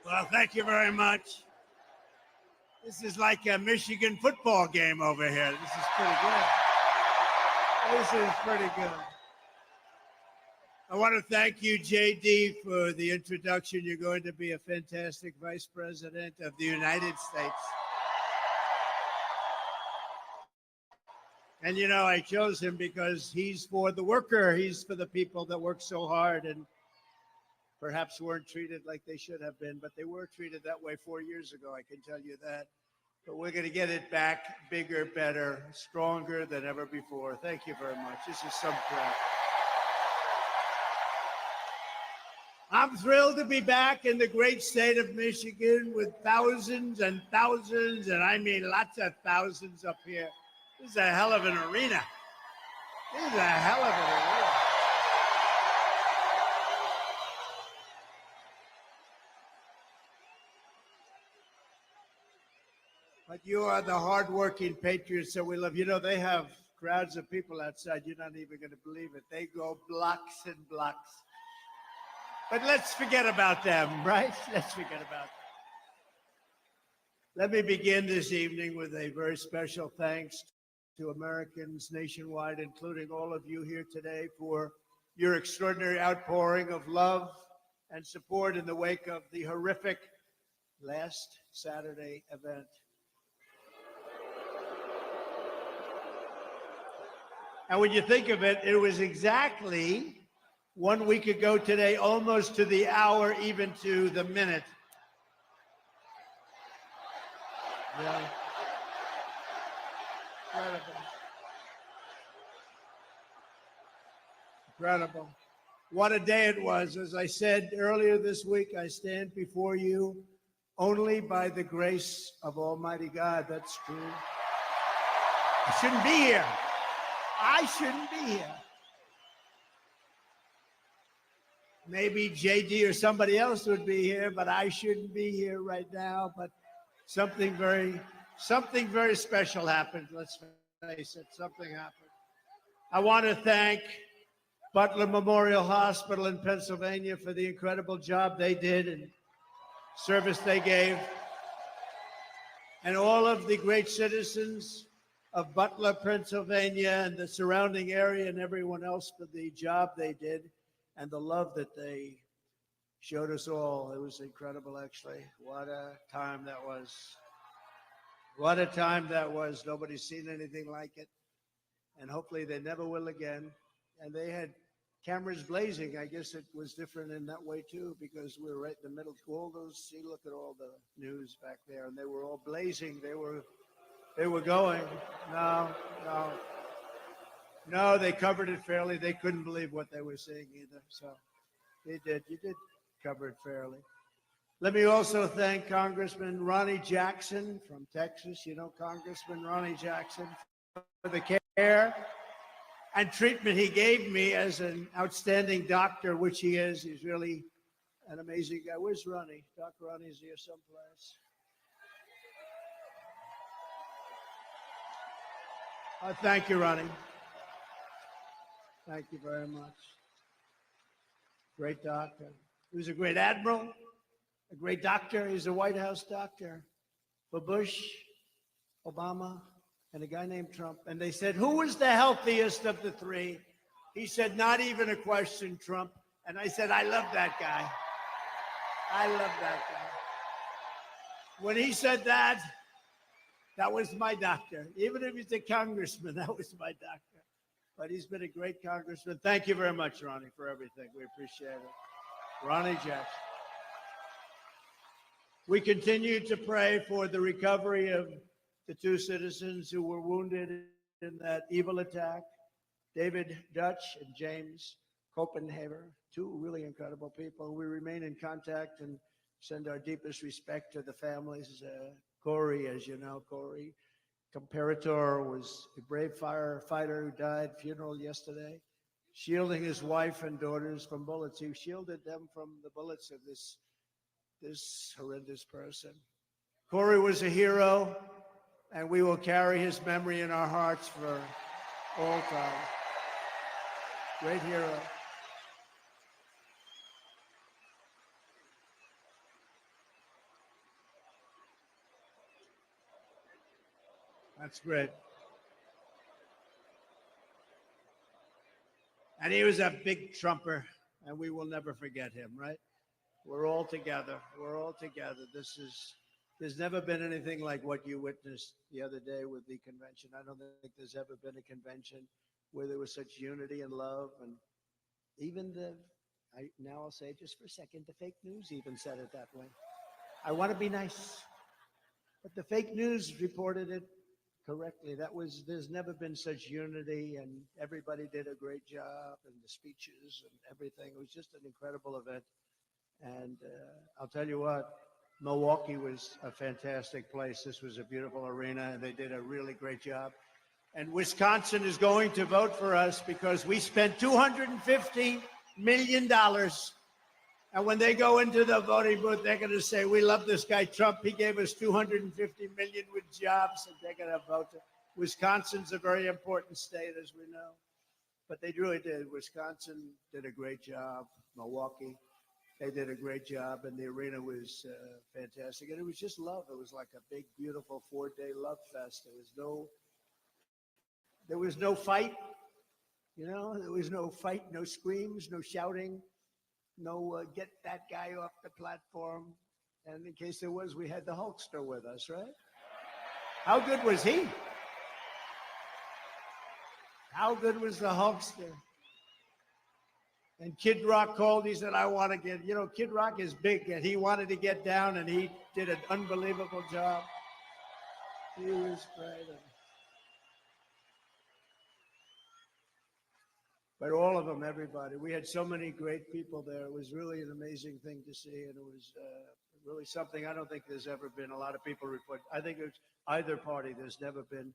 Well, thank you very much. This is like a Michigan football game over here. This is pretty good. This is pretty good. I want to thank you, JD, for the introduction. You're going to be a fantastic vice president of the United States. And, you know, I chose him because he's for the worker. He's for the people that work so hard and perhaps weren't treated like they should have been, but they were treated that way 4 years ago, I can tell you that. But we're going to get it back bigger, better, stronger than ever before. Thank you very much. This is some crap. I'm thrilled to be back in the great state of Michigan with thousands and thousands, and I mean lots of thousands up here. This is a hell of an arena. This is a hell of an arena. But you are the hardworking patriots that we love. You know, they have crowds of people outside. You're not even going to believe it. They go blocks and blocks. But let's forget about them, right? Let's forget about them. Let me begin this evening with a very special thanks to Americans nationwide, including all of you here today, for your extraordinary outpouring of love and support in the wake of the horrific last Saturday event. And when you think of it, it was exactly 1 week ago today, almost to the hour, even to the minute. Yeah. Incredible. Incredible. What a day it was. As I said earlier this week, I stand before you only by the grace of Almighty God. That's true. I shouldn't be here. I shouldn't be here. Maybe JD or somebody else would be here, but I shouldn't be here right now. But something very special happened. Let's face it, something happened. I want to thank Butler Memorial Hospital in Pennsylvania for the incredible job they did and service they gave, and all of the great citizens of Butler, Pennsylvania, and the surrounding area, and everyone else for the job they did and the love that they showed us all. It was incredible, actually. What a time that was. What a time that was. Nobody's seen anything like it, and hopefully they never will again. And they had cameras blazing. I guess it was different in that way, too, because we were right in the middle. All those, see, look at all the news back there, and they were all blazing. They were going. No, they covered it fairly. They couldn't believe what they were seeing either. So they did. You did cover it fairly. Let me also thank Congressman Ronnie Jackson from Texas. You know, Congressman Ronnie Jackson, for the care and treatment he gave me as an outstanding doctor, which he is. He's really an amazing guy. Where's Ronnie? Dr. Ronnie's here someplace. Thank you, Ronnie. Thank you very much. Great doctor. He was a great admiral, a great doctor. He's a White House doctor for Bush, Obama, and a guy named Trump. And they said, who was the healthiest of the three? He said, not even a question, Trump. And I said, I love that guy. I love that guy. When he said that, that was my doctor. Even if he's a congressman, that was my doctor. But he's been a great congressman. Thank you very much, Ronnie, for everything. We appreciate it. Ronnie Jackson. We continue to pray for the recovery of the two citizens who were wounded in that evil attack, David Dutch and James Copenhaver, two really incredible people. We remain in contact and send our deepest respect to the families. Corey, as you know, Corey Comparator was a brave firefighter who died, funeral yesterday, shielding his wife and daughters from bullets. He shielded them from the bullets of this horrendous person. Corey was a hero, and we will carry his memory in our hearts for all time. Great hero. That's great. And he was a big trumper, and we will never forget him, right? We're all together. We're all together. There's never been anything like what you witnessed the other day with the convention. I don't think there's ever been a convention where there was such unity and love. And even now I'll say it just for a second, the fake news even said it that way. I want to be nice, but the fake news reported it correctly. There's never been such unity, and everybody did a great job, and the speeches and everything. It was just an incredible event. And I'll tell you what, Milwaukee was a fantastic place. This was a beautiful arena, and they did a really great job. And Wisconsin is going to vote for us because we spent $250 million. And when they go into the voting booth, they're going to say, we love this guy, Trump. He gave us $250 million with jobs, and they're going to vote. Wisconsin's a very important state, as we know. But they really did. Wisconsin did a great job. Milwaukee. They did a great job, and the arena was fantastic. And it was just love. It was like a big, beautiful 4-day love fest. There was no fight, there was no fight, no screams, no shouting, no get that guy off the platform. And in case there was, we had the Hulkster with us, right? How good was he? How good was the Hulkster? And Kid Rock called. He said, I want to get, Kid Rock is big, and he wanted to get down, and he did an unbelievable job. He was great. But all of them, everybody. We had so many great people there. It was really an amazing thing to see, and it was really something I don't think there's ever been. A lot of people report. I think it's either party. There's never been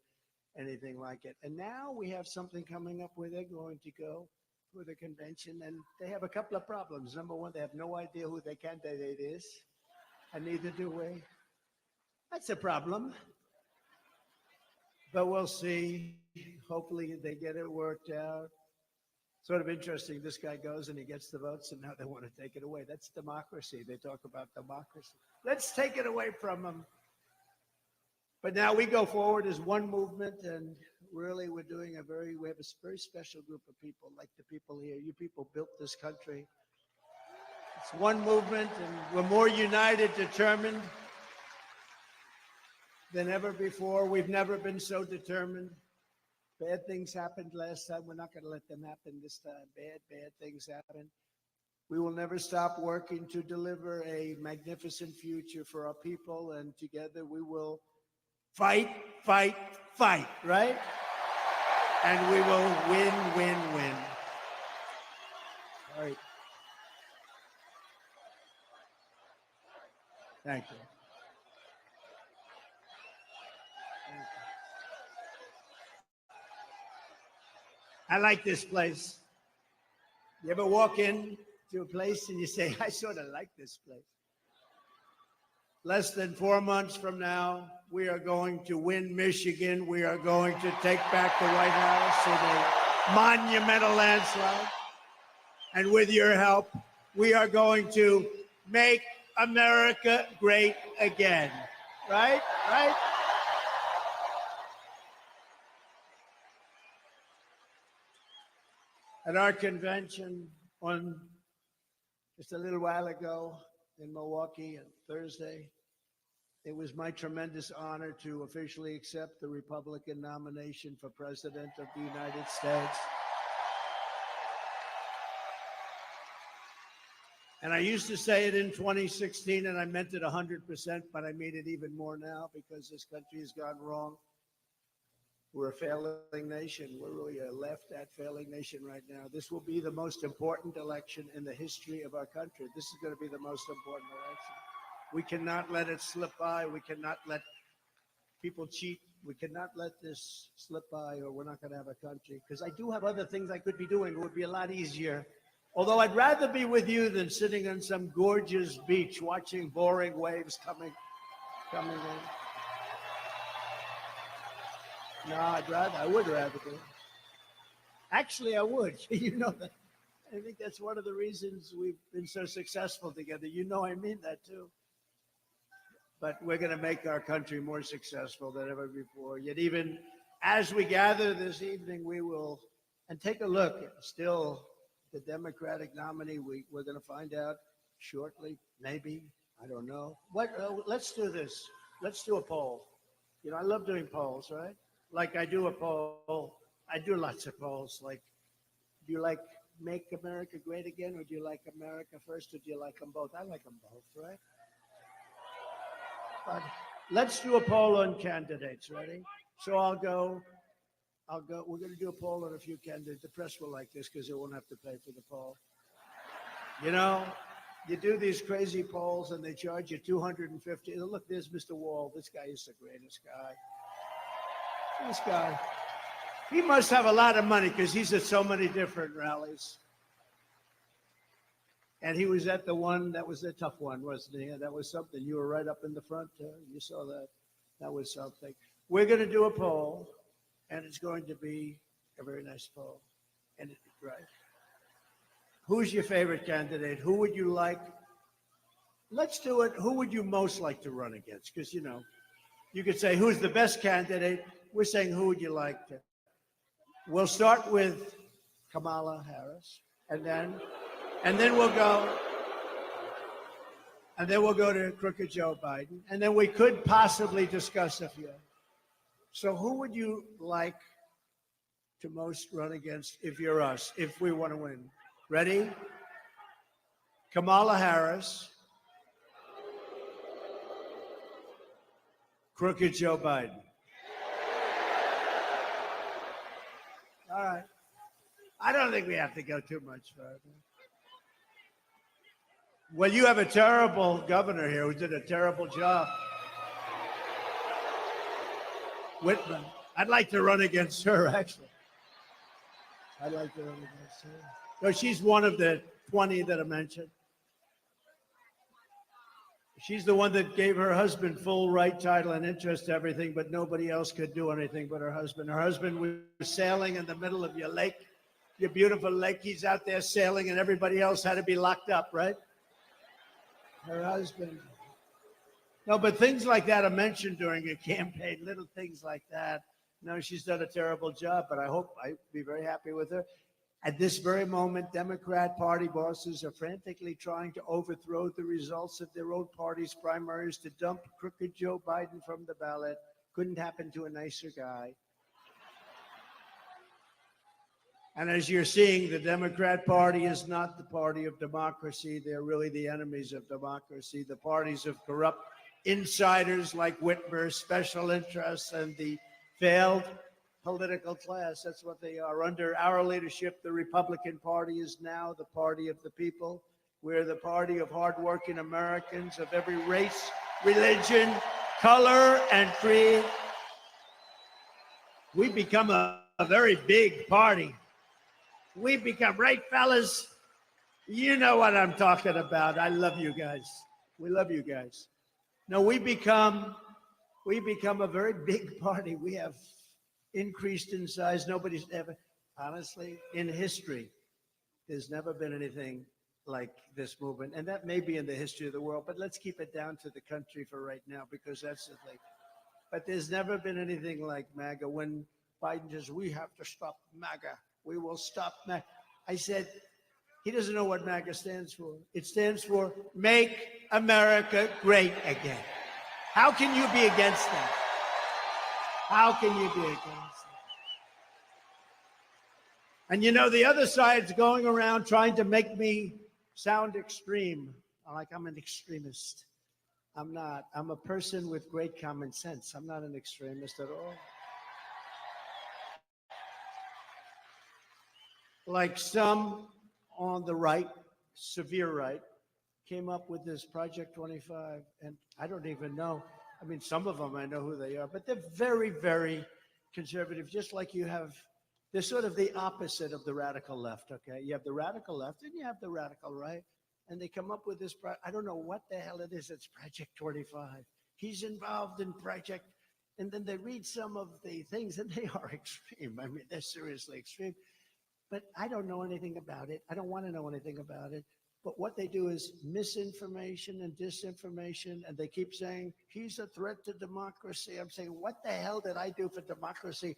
anything like it. And now we have something coming up where they're going to go for the convention, and they have a couple of problems. Number one, they have no idea who their candidate is, and neither do we. That's a problem. But we'll see. Hopefully they get it worked out. Sort of interesting. This guy goes and he gets the votes, and now they want to take it away. That's democracy. They talk about democracy. Let's take it away from them. But now we go forward as one movement, and really we have a very special group of people, like the people here. You people built this country. It's one movement, and we're more united, determined than ever before. We've never been so determined. Bad things happened last time. We're not going to let them happen this time. Bad things happen. We will never stop working to deliver a magnificent future for our people, and together we will fight, fight, fight, right? And we will win, win, win. All right. Thank you. I like this place. You ever walk in to a place and you say, I sort of like this place? Less than 4 months from now, we are going to win Michigan. We are going to take back the White House in a monumental landslide. And with your help, we are going to make America great again. Right? Right? At our convention just a little while ago in Milwaukee on Thursday, it was my tremendous honor to officially accept the Republican nomination for President of the United States. And I used to say it in 2016, and I meant it 100%, but I mean it even more now because this country has gone wrong. We're a failing nation. We're really a left-at failing nation right now. This will be the most important election in the history of our country. This is going to be the most important election. We cannot let it slip by. We cannot let people cheat. We cannot let this slip by, or we're not going to have a country. Because I do have other things I could be doing. It would be a lot easier. Although I'd rather be with you than sitting on some gorgeous beach watching boring waves coming in. No, I would rather be. Actually, I would. You know that. I think that's one of the reasons we've been so successful together. You know I mean that too. but we're going to make our country more successful than ever before. Yet even as we gather this evening, we will, and take a look, still the Democratic nominee, we're going to find out shortly, maybe, I don't know. Let's do this. Let's do a poll. You know, I love doing polls, right? Like I do a poll. I do lots of polls. Like, do you like Make America Great Again, or do you like America First, or do you like them both? I like them both, right? But let's do a poll on candidates. Ready? So I'll go. We're going to do a poll on a few candidates. The press will like this because they won't have to pay for the poll. You know, you do these crazy polls and they charge you $250. Look, there's Mr. Wall. This guy is the greatest guy. This guy. He must have a lot of money because he's at so many different rallies. And he was at the one that was a tough one, wasn't he? That was something. You were right up in the front. You saw that. That was something. We're going to do a poll, and it's going to be a very nice poll. And right. Who's your favorite candidate? Who would you like? Let's do it. Who would you most like to run against? Because, you know, you could say, who's the best candidate? We're saying, who would you like to? We'll start with Kamala Harris, and then we'll go, to crooked Joe Biden, and then we could possibly discuss a few. So who would you like to most run against if you're us, if we want to win? Ready? Kamala Harris, crooked Joe Biden. All right. I don't think we have to go too much further. Well, you have a terrible governor here who did a terrible job. Whitman. I'd like to run against her, actually. I'd like to run against her. No, she's one of the 20 that I mentioned. She's the one that gave her husband full right, title, and interest to everything, but nobody else could do anything but her husband. Her husband was sailing in the middle of your lake, your beautiful lake. He's out there sailing, and everybody else had to be locked up, right? Her husband. No, but things like that are mentioned during a campaign, little things like that. No, she's done a terrible job, but I hope I'd be very happy with her. At this very moment, Democrat Party bosses are frantically trying to overthrow the results of their own party's primaries to dump crooked Joe Biden from the ballot. Couldn't happen to a nicer guy. And as you're seeing, the Democrat Party is not the party of democracy. They're really the enemies of democracy, the parties of corrupt insiders like Whitmer, special interests, and the failed political class. That's what they are. Under our leadership, the Republican Party is now the party of the people. We're the party of hardworking Americans of every race, religion, color, and creed. We become a very big party. We become, right, fellas? You know what I'm talking about. I love you guys. We love you guys. No, we become a very big party. We have increased in size. Nobody's ever, honestly, in history, there's never been anything like this movement. And that may be in the history of the world, but let's keep it down to the country for right now, because that's the thing. But there's never been anything like MAGA. When Biden says, we have to stop MAGA, we will stop MAGA. I said, he doesn't know what MAGA stands for. It stands for Make America Great Again. How can you be against that? How can you be against that? And you know, the other side's going around trying to make me sound extreme, like I'm an extremist. I'm not. I'm a person with great common sense. I'm not an extremist at all. Like some on the right, severe right, came up with this Project 25, and I don't even know. I mean, some of them I know who they are, but they're very, very conservative, just like you have. They're sort of the opposite of the radical left, okay? You have the radical left and you have the radical right, and they come up with this, I don't know what the hell it is, it's Project 25. He's involved in Project, and then they read some of the things, and they are extreme. I mean, they're seriously extreme. But I don't know anything about it. I don't want to know anything about it. But what they do is misinformation and disinformation, and they keep saying, he's a threat to democracy. I'm saying, what the hell did I do for democracy?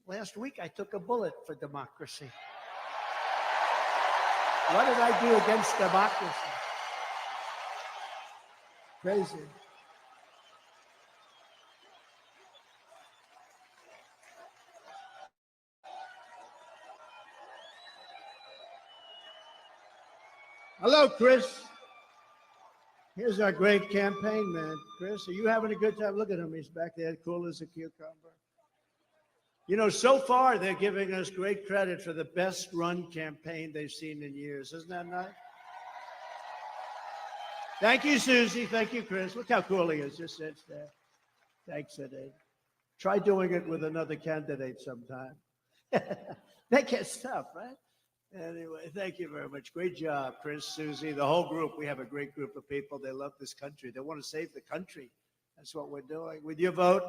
Last week, I took a bullet for democracy. What did I do against democracy? Crazy. Hello, Chris. Here's our great campaign man. Chris, are you having a good time? Look at him. He's back there, cool as a cucumber. You know, so far, they're giving us great credit for the best run campaign they've seen in years. Isn't that nice? Thank you, Susie. Thank you, Chris. Look how cool he is. Just sits there. Thanks, Eddie. Try doing it with another candidate sometime. That gets tough, right? Anyway, thank you very much. Great job, Chris, Susie, the whole group. We have a great group of people. They love this country. They want to save the country. That's what we're doing. With your vote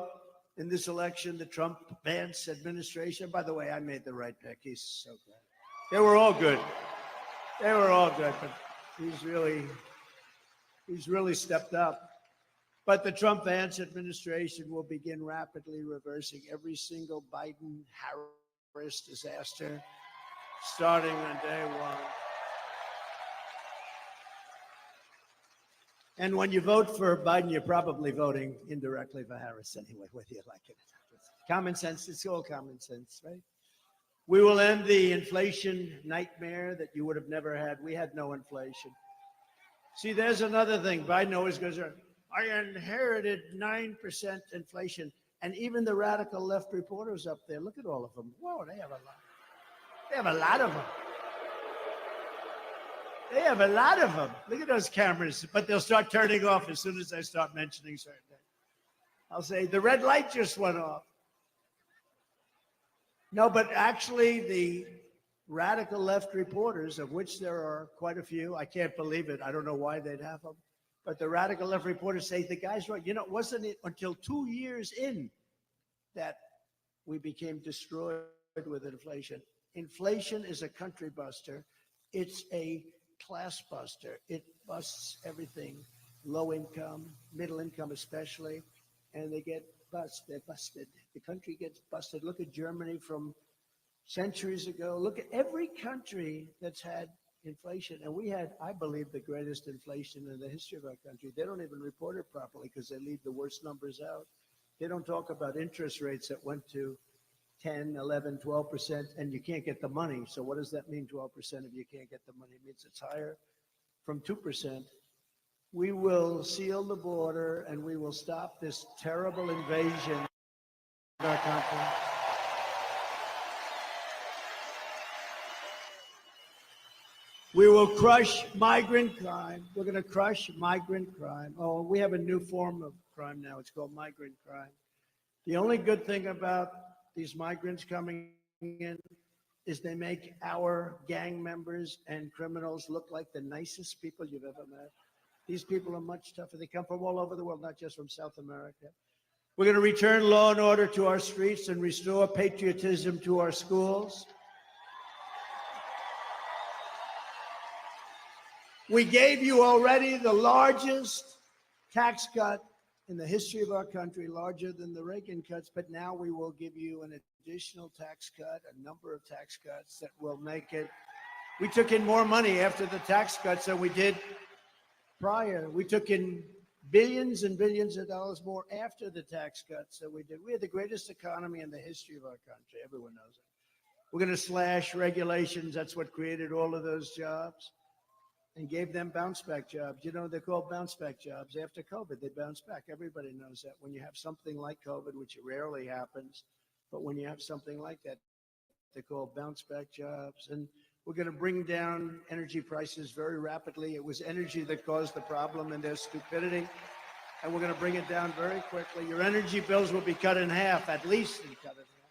in this election, the Trump-Vance administration, by the way, I made the right pick. He's so good. They were all good. They were all good, but he's really stepped up. But the Trump-Vance administration will begin rapidly reversing every single Biden-Harris disaster starting on day one. And when you vote for Biden, you're probably voting indirectly for Harris anyway, whether you like it or not. Common sense, it's all common sense, right? We will end the inflation nightmare that you would have never had. We had no inflation. See, there's another thing. Biden always goes, I inherited 9% inflation. And even the radical left reporters up there, look at all of them. Whoa, they have a lot. They have a lot of them. They have a lot of them. Look at those cameras, but they'll start turning off as soon as I start mentioning certain things. I'll say, the red light just went off. No, but actually the radical left reporters, of which there are quite a few, I can't believe it. I don't know why they'd have them. But the radical left reporters say, the guy's right. You know, wasn't it until 2 years in that we became destroyed with inflation? Inflation is a country buster. It's a class buster. It busts everything, low income, middle income especially, and they get busted. The country gets busted. Look at Germany from centuries ago. Look at every country that's had inflation. And we had, I believe, the greatest inflation in the history of our country. They don't even report it properly because they leave the worst numbers out. They don't talk about interest rates that went to 10, 11, 12%, and you can't get the money. So what does that mean, 12% if you can't get the money? It means it's higher from 2%. We will seal the border and we will stop this terrible invasion of our country. We will crush migrant crime. We're going to crush migrant crime. Oh, we have a new form of crime now. It's called migrant crime. The only good thing about these migrants coming in is they make our gang members and criminals look like the nicest people you've ever met. These people are much tougher. They come from all over the world, not just from South America. We're going to return law and order to our streets and restore patriotism to our schools. We gave you already the largest tax cut in the history of our country, larger than the Reagan cuts, but now we will give you an additional tax cut, a number of tax cuts that will make it. We took in more money after the tax cuts than we did prior. We took in billions and billions of dollars more after the tax cuts than we did. We had the greatest economy in the history of our country. Everyone knows it. We're going to slash regulations. That's what created all of those jobs and gave them bounce back jobs. You know, they're called bounce back jobs. After COVID, they bounce back. Everybody knows that. When you have something like COVID, which rarely happens, but when you have something like that, they're called bounce back jobs. And we're going to bring down energy prices very rapidly. It was energy that caused the problem and their stupidity. And we're going to bring it down very quickly. Your energy bills will be cut in half, at least cut in half.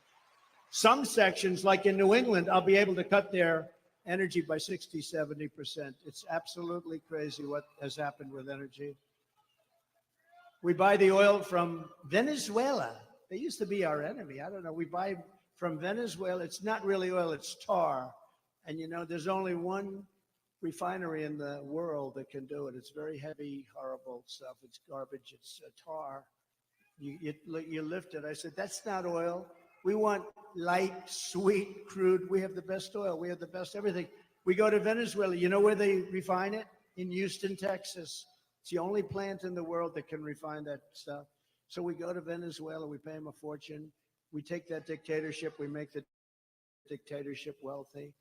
Some sections, like in New England, I'll be able to cut their energy by 60, 70%. It's absolutely crazy what has happened with energy. We buy the oil from Venezuela. They used to be our enemy. I don't know. We buy from Venezuela. It's not really oil, it's tar. And you know, there's only one refinery in the world that can do it. It's very heavy, horrible stuff. It's garbage. It's tar. You lift it. I said, that's not oil. We want light, sweet, crude. We have the best oil. We have the best everything. We go to Venezuela. You know where they refine it? In Houston, Texas. It's the only plant in the world that can refine that stuff. So we go to Venezuela. We pay them a fortune. We take that dictatorship. We make the dictatorship wealthy.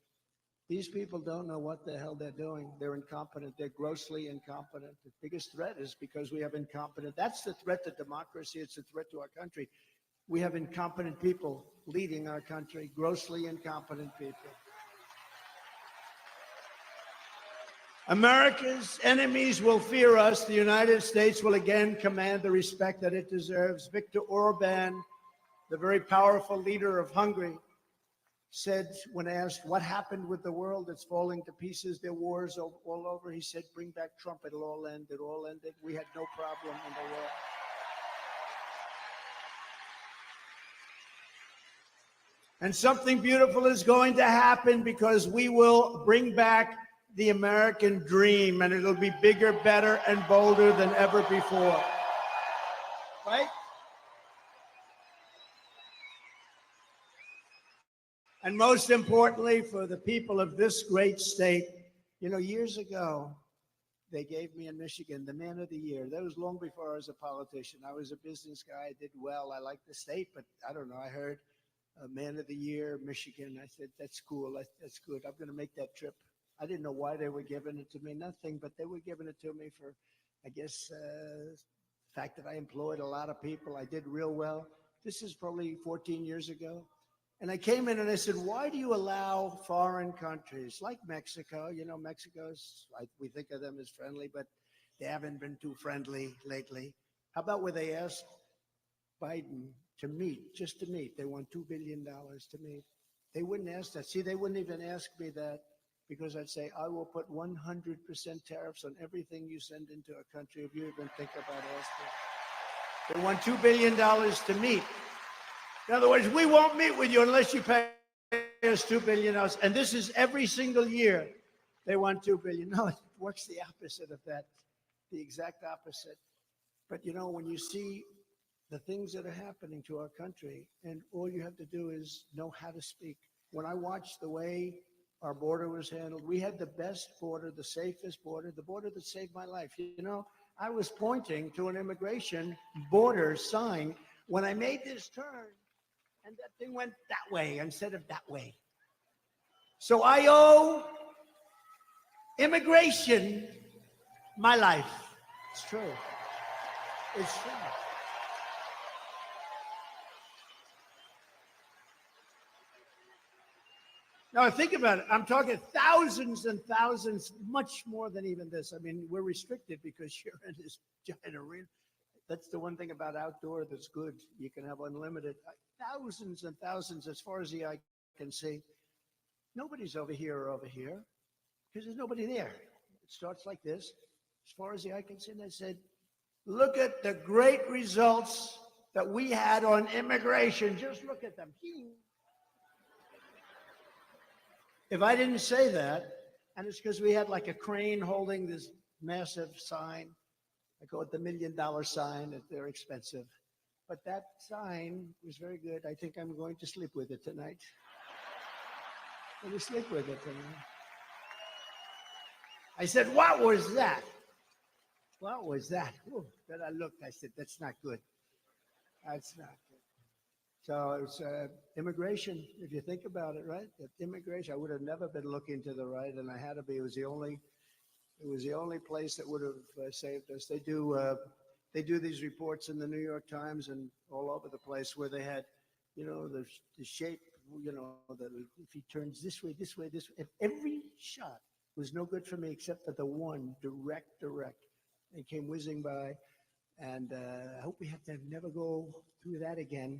These people don't know what the hell they're doing. They're incompetent. They're grossly incompetent. The biggest threat is because we have incompetent. That's the threat to democracy. It's a threat to our country. We have incompetent people leading our country, grossly incompetent people. America's enemies will fear us. The United States will again command the respect that it deserves. Viktor Orban, the very powerful leader of Hungary, said when asked what happened with the world that's falling to pieces, there are wars all over, he said, bring back Trump, it'll all end. It all ended. We had no problem in the world. And something beautiful is going to happen because we will bring back the American dream, and it'll be bigger, better, and bolder than ever before. Right? And most importantly, for the people of this great state, you know, years ago, they gave me in Michigan the Man of the Year. That was long before I was a politician. I was a business guy. I did well. I liked the state, but I don't know. I heard Man of the Year, Michigan. I said, that's cool. That's good. I'm going to make that trip. I didn't know why they were giving it to me. Nothing, but they were giving it to me for, I guess, the fact that I employed a lot of people. I did real well. This is probably 14 years ago. And I came in and I said, why do you allow foreign countries like Mexico? You know, Mexico's, we think of them as friendly, but they haven't been too friendly lately. How about where they asked Biden to meet, just to meet? They want $2 billion to meet. They wouldn't ask that. See, they wouldn't even ask me that because I'd say, I will put 100% tariffs on everything you send into a country if you even think about asking. They want $2 billion to meet. In other words, we won't meet with you unless you pay us $2 billion. And this is every single year. They want $2 billion. No, it works the opposite of that, the exact opposite. But you know, when you see the things that are happening to our country, and all you have to do is know how to speak. When I watched the way our border was handled, we had the best border, the safest border, the border that saved my life. You know, I was pointing to an immigration border sign when I made this turn. And that thing went that way instead of that way. So I owe immigration my life. It's true. It's true. Now think about it. I'm talking thousands and thousands, much more than even this. I mean, we're restricted because you're in this giant arena. That's the one thing about outdoor that's good. You can have unlimited, thousands and thousands as far as the eye can see. Nobody's over here or over here because there's nobody there. It starts like this, as far as the eye can see. And I said, look at the great results that we had on immigration. Just look at them. If I didn't say that, and it's because we had like a crane holding this massive sign. I call it the $1 million sign. They're expensive. But that sign was very good. I think I'm going to sleep with it tonight. I'm going to sleep with it tonight. I said, what was that? What was that? Ooh, then I looked. I said, that's not good. That's not good. So it's immigration, if you think about it, right? Immigration, I would have never been looking to the right, and I had to be. It was the only place that would have saved us. They do these reports in the New York Times and all over the place where they had, you know, the shape, you know, if he turns this way, this way, this way. If every shot was no good for me except for the one direct. They came whizzing by, and I hope we have to never go through that again,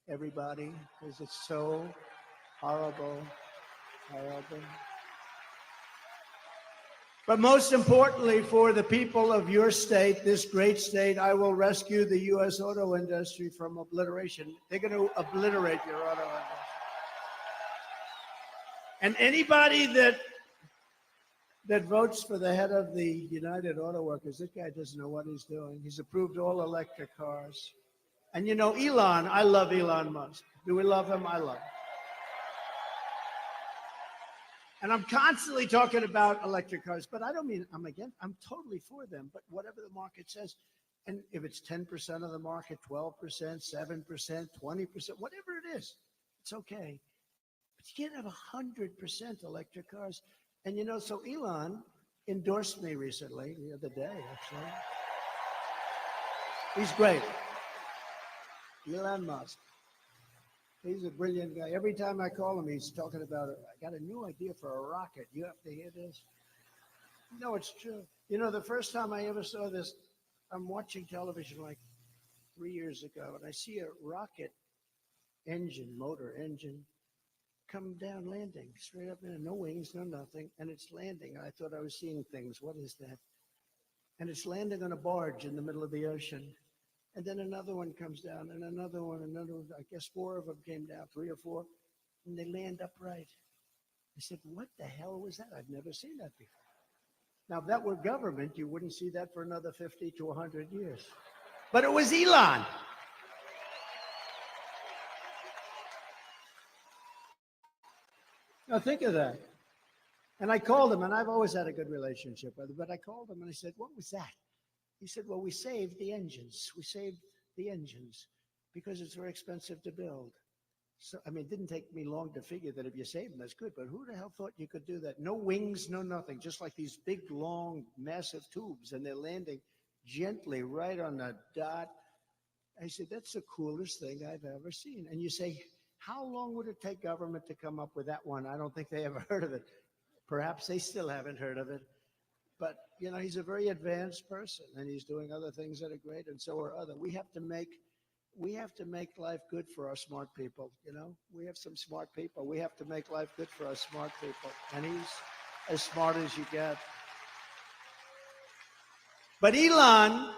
everybody, because it's so horrible. But most importantly, for the people of your state, this great state, I will rescue the U.S. auto industry from obliteration. They're going to obliterate your auto industry. And anybody that that votes for the head of the United Auto Workers. This guy doesn't know what he's doing. He's approved all electric cars. And you know, Elon, I love Elon Musk. Do we love him? I love him. And I'm constantly talking about electric cars, but I don't mean I'm totally for them, but whatever the market says, and if it's 10% of the market, 12%, 7%, 20%, whatever it is, it's okay. But you can't have 100% electric cars. And you know, so Elon endorsed me recently, the other day, actually. He's great. Elon Musk. He's a brilliant guy. Every time I call him, he's talking about it. I got a new idea for a rocket. You have to hear this. No, it's true. You know, the first time I ever saw this, I'm watching television like 3 years ago, and I see a rocket engine, motor engine, come down landing, straight up in, no wings, no nothing, and it's landing. I thought I was seeing things. What is that? And it's landing on a barge in the middle of the ocean. And then another one comes down, and another one, I guess 4 of them came down, 3 or 4, and they land upright. I said, what the hell was that? I've never seen that before. Now, if that were government, you wouldn't see that for another 50 to 100 years. But it was Elon. Now, think of that. And I called him, and I've always had a good relationship with him, but I called him, and I said, what was that? He said, well, we saved the engines. We saved the engines because it's very expensive to build. So, I mean, it didn't take me long to figure that if you save them, that's good. But who the hell thought you could do that? No wings, no nothing, just like these big, long, massive tubes, and they're landing gently right on the dot. I said, that's the coolest thing I've ever seen. And you say, how long would it take government to come up with that one? I don't think they ever heard of it. Perhaps they still haven't heard of it. But, you know, he's a very advanced person, and he's doing other things that are great, and so are others. We have to make life good for our smart people, you know? We have some smart people. We have to make life good for our smart people. And he's as smart as you get. But Elon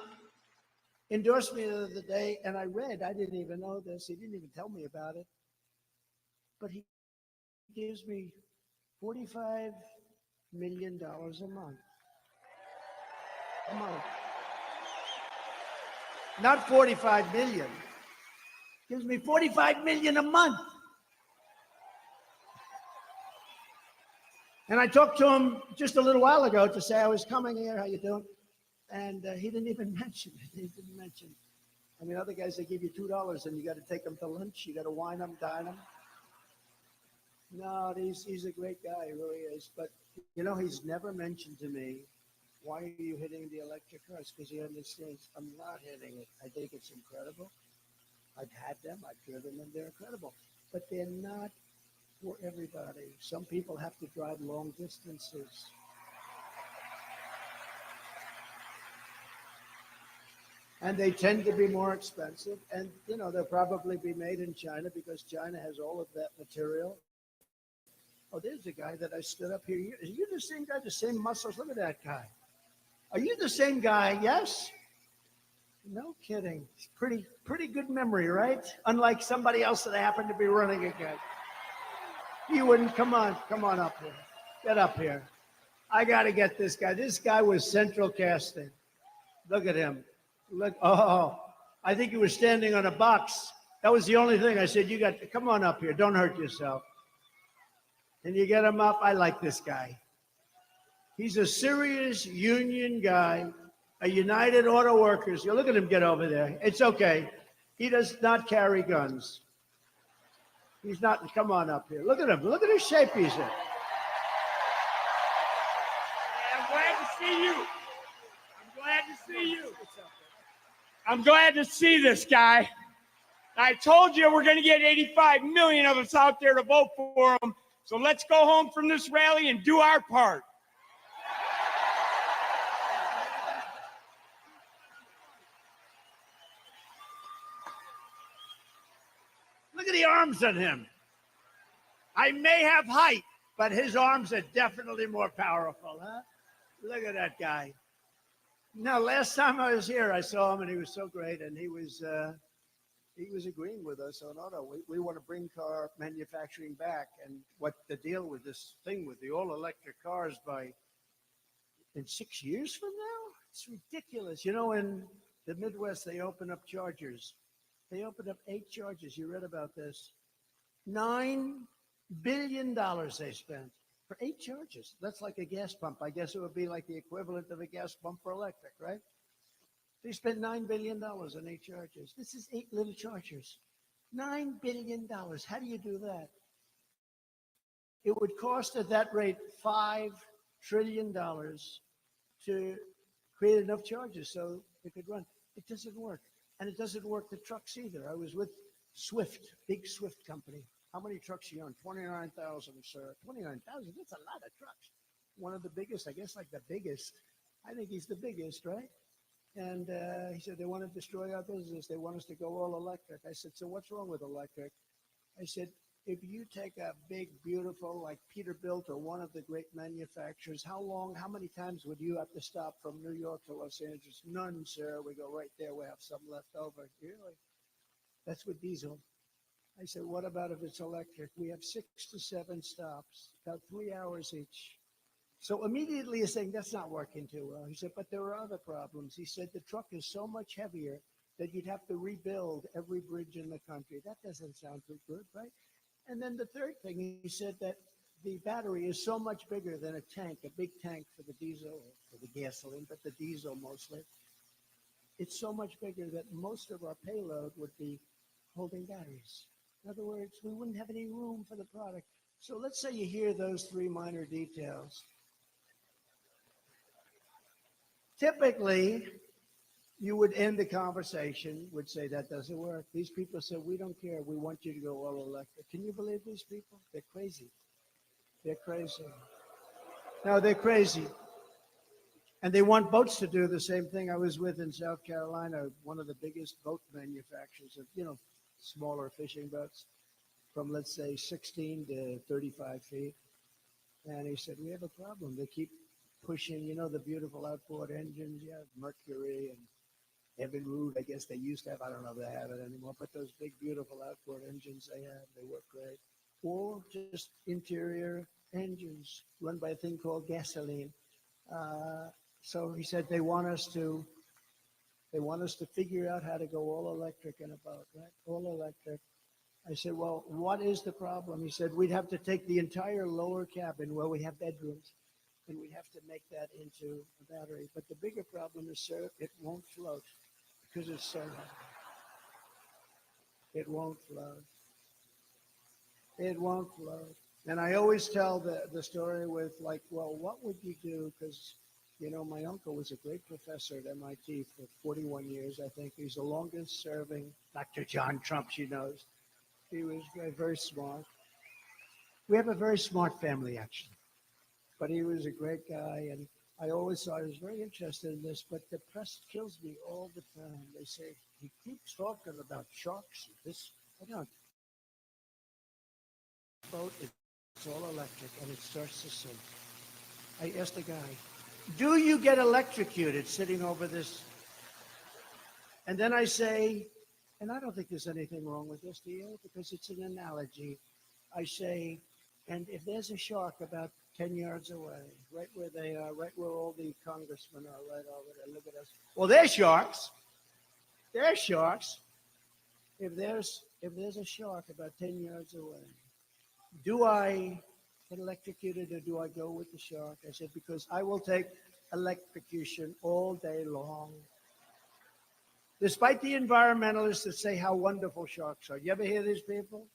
endorsed me the other day, and I didn't even know this. He didn't even tell me about it. But he gives me $45 million a month. Not 45 million. Gives me 45 million a month. And I talked to him just a little while ago to say I was coming here. How you doing? And he didn't even mention it. He didn't mention it. I mean, other guys, they give you $2 and you got to take them to lunch. You got to wine them, dine them. No, he's a great guy. He really is. But, you know, he's never mentioned to me, why are you hitting the electric cars? Because he understands I'm not hitting it. I think it's incredible. I've had them. I've driven them. They're incredible. But they're not for everybody. Some people have to drive long distances. And they tend to be more expensive. And, you know, they'll probably be made in China because China has all of that material. Oh, there's a guy that I stood up here. Are you the same guy, the same muscles? Look at that guy. Are you the same guy? Yes? No kidding. It's pretty good memory, right? Unlike somebody else that I happen to be running against. You wouldn't. Come on up here. Get up here. I got to get this guy. This guy was central casting. Look at him. Look. Oh, I think he was standing on a box. That was the only thing. I said, come on up here. Don't hurt yourself. And you get him up. I like this guy. He's a serious union guy, a United Auto Workers. You look at him get over there. It's okay. He does not carry guns. He's not. Come on up here. Look at him. Look at his shape he's in. I'm glad to see you. I'm glad to see this guy. I told you we're going to get 85 million of us out there to vote for him. So let's go home from this rally and do our part. Look at the arms on him. I may have height, but his arms are definitely more powerful, huh? Look at that guy. Now, last time I was here, I saw him, and he was so great, and he was agreeing with us on auto. We want to bring car manufacturing back, and what the deal with this thing with the all-electric cars by in 6 years from now? It's ridiculous. You know, in the Midwest, they open up chargers. They opened up 8 chargers. You read about this. $9 billion they spent for 8 chargers. That's like a gas pump. I guess it would be like the equivalent of a gas pump for electric, right? They spent $9 billion on 8 chargers. This is 8 little chargers. $9 billion. How do you do that? It would cost at that rate $5 trillion to create enough charges so it could run. It doesn't work. And it doesn't work the trucks either. I was with Swift, big Swift company. How many trucks you own? 29,000, sir. 29,000, that's a lot of trucks. One of the biggest, I guess like the biggest. I think he's the biggest, right? And he said, they want to destroy our business. They want us to go all electric. I said, so what's wrong with electric? I said, if you take a big, beautiful, like Peterbilt or one of the great manufacturers, how many times would you have to stop from New York to Los Angeles? None, sir. We go right there. We have some left over. Really? That's with diesel. I said, what about if it's electric? We have 6 to 7 stops, about 3 hours each. So immediately he's saying, that's not working too well. He said, but there are other problems. He said, the truck is so much heavier that you'd have to rebuild every bridge in the country. That doesn't sound too good, right? And then the third thing, he said that the battery is so much bigger than a tank, a big tank for the diesel, for the gasoline, but the diesel mostly. It's so much bigger that most of our payload would be holding batteries. In other words, we wouldn't have any room for the product. So let's say you hear those 3 minor details. Typically, you would end the conversation, would say that doesn't work. These people said, we don't care. We want you to go all electric. Can you believe these people? They're crazy. They're crazy. No, they're crazy. And they want boats to do the same thing. I was with in South Carolina, one of the biggest boat manufacturers of, smaller fishing boats from, let's say, 16 to 35 feet. And he said, we have a problem. They keep pushing, the beautiful outboard engines. You have Mercury and Evinrude, I guess they used to have. I don't know if they have it anymore. But those big, beautiful outboard engines they have, they work great. Or just interior engines run by a thing called gasoline. So he said they want us to figure out how to go all electric in a boat, right? All electric. I said, well, what is the problem? He said, we'd have to take the entire lower cabin where we have bedrooms, and we'd have to make that into a battery. But the bigger problem is, sir, it won't float because it's so hot. It won't float. It won't float. And I always tell the story with like, well, what would you do? Because, my uncle was a great professor at MIT for 41 years, I think. He's the longest serving Dr. John Trump, she knows. He was very smart. We have a very smart family, actually. But he was a great guy, and I always thought he was very interested in this, but the press kills me all the time. They say, he keeps talking about sharks and this. I don't. Boat, it's all electric, and it starts to sink. I asked the guy, do you get electrocuted sitting over this? And then I say, and I don't think there's anything wrong with this, do you? Because it's an analogy. I say, and if there's a shark about 10 yards away, right where they are, right where all the congressmen are, right over there, look at us. Well, they're sharks. They're sharks. If there's a shark about 10 yards away, do I get electrocuted or do I go with the shark? I said, because I will take electrocution all day long. Despite the environmentalists that say how wonderful sharks are. You ever hear these people?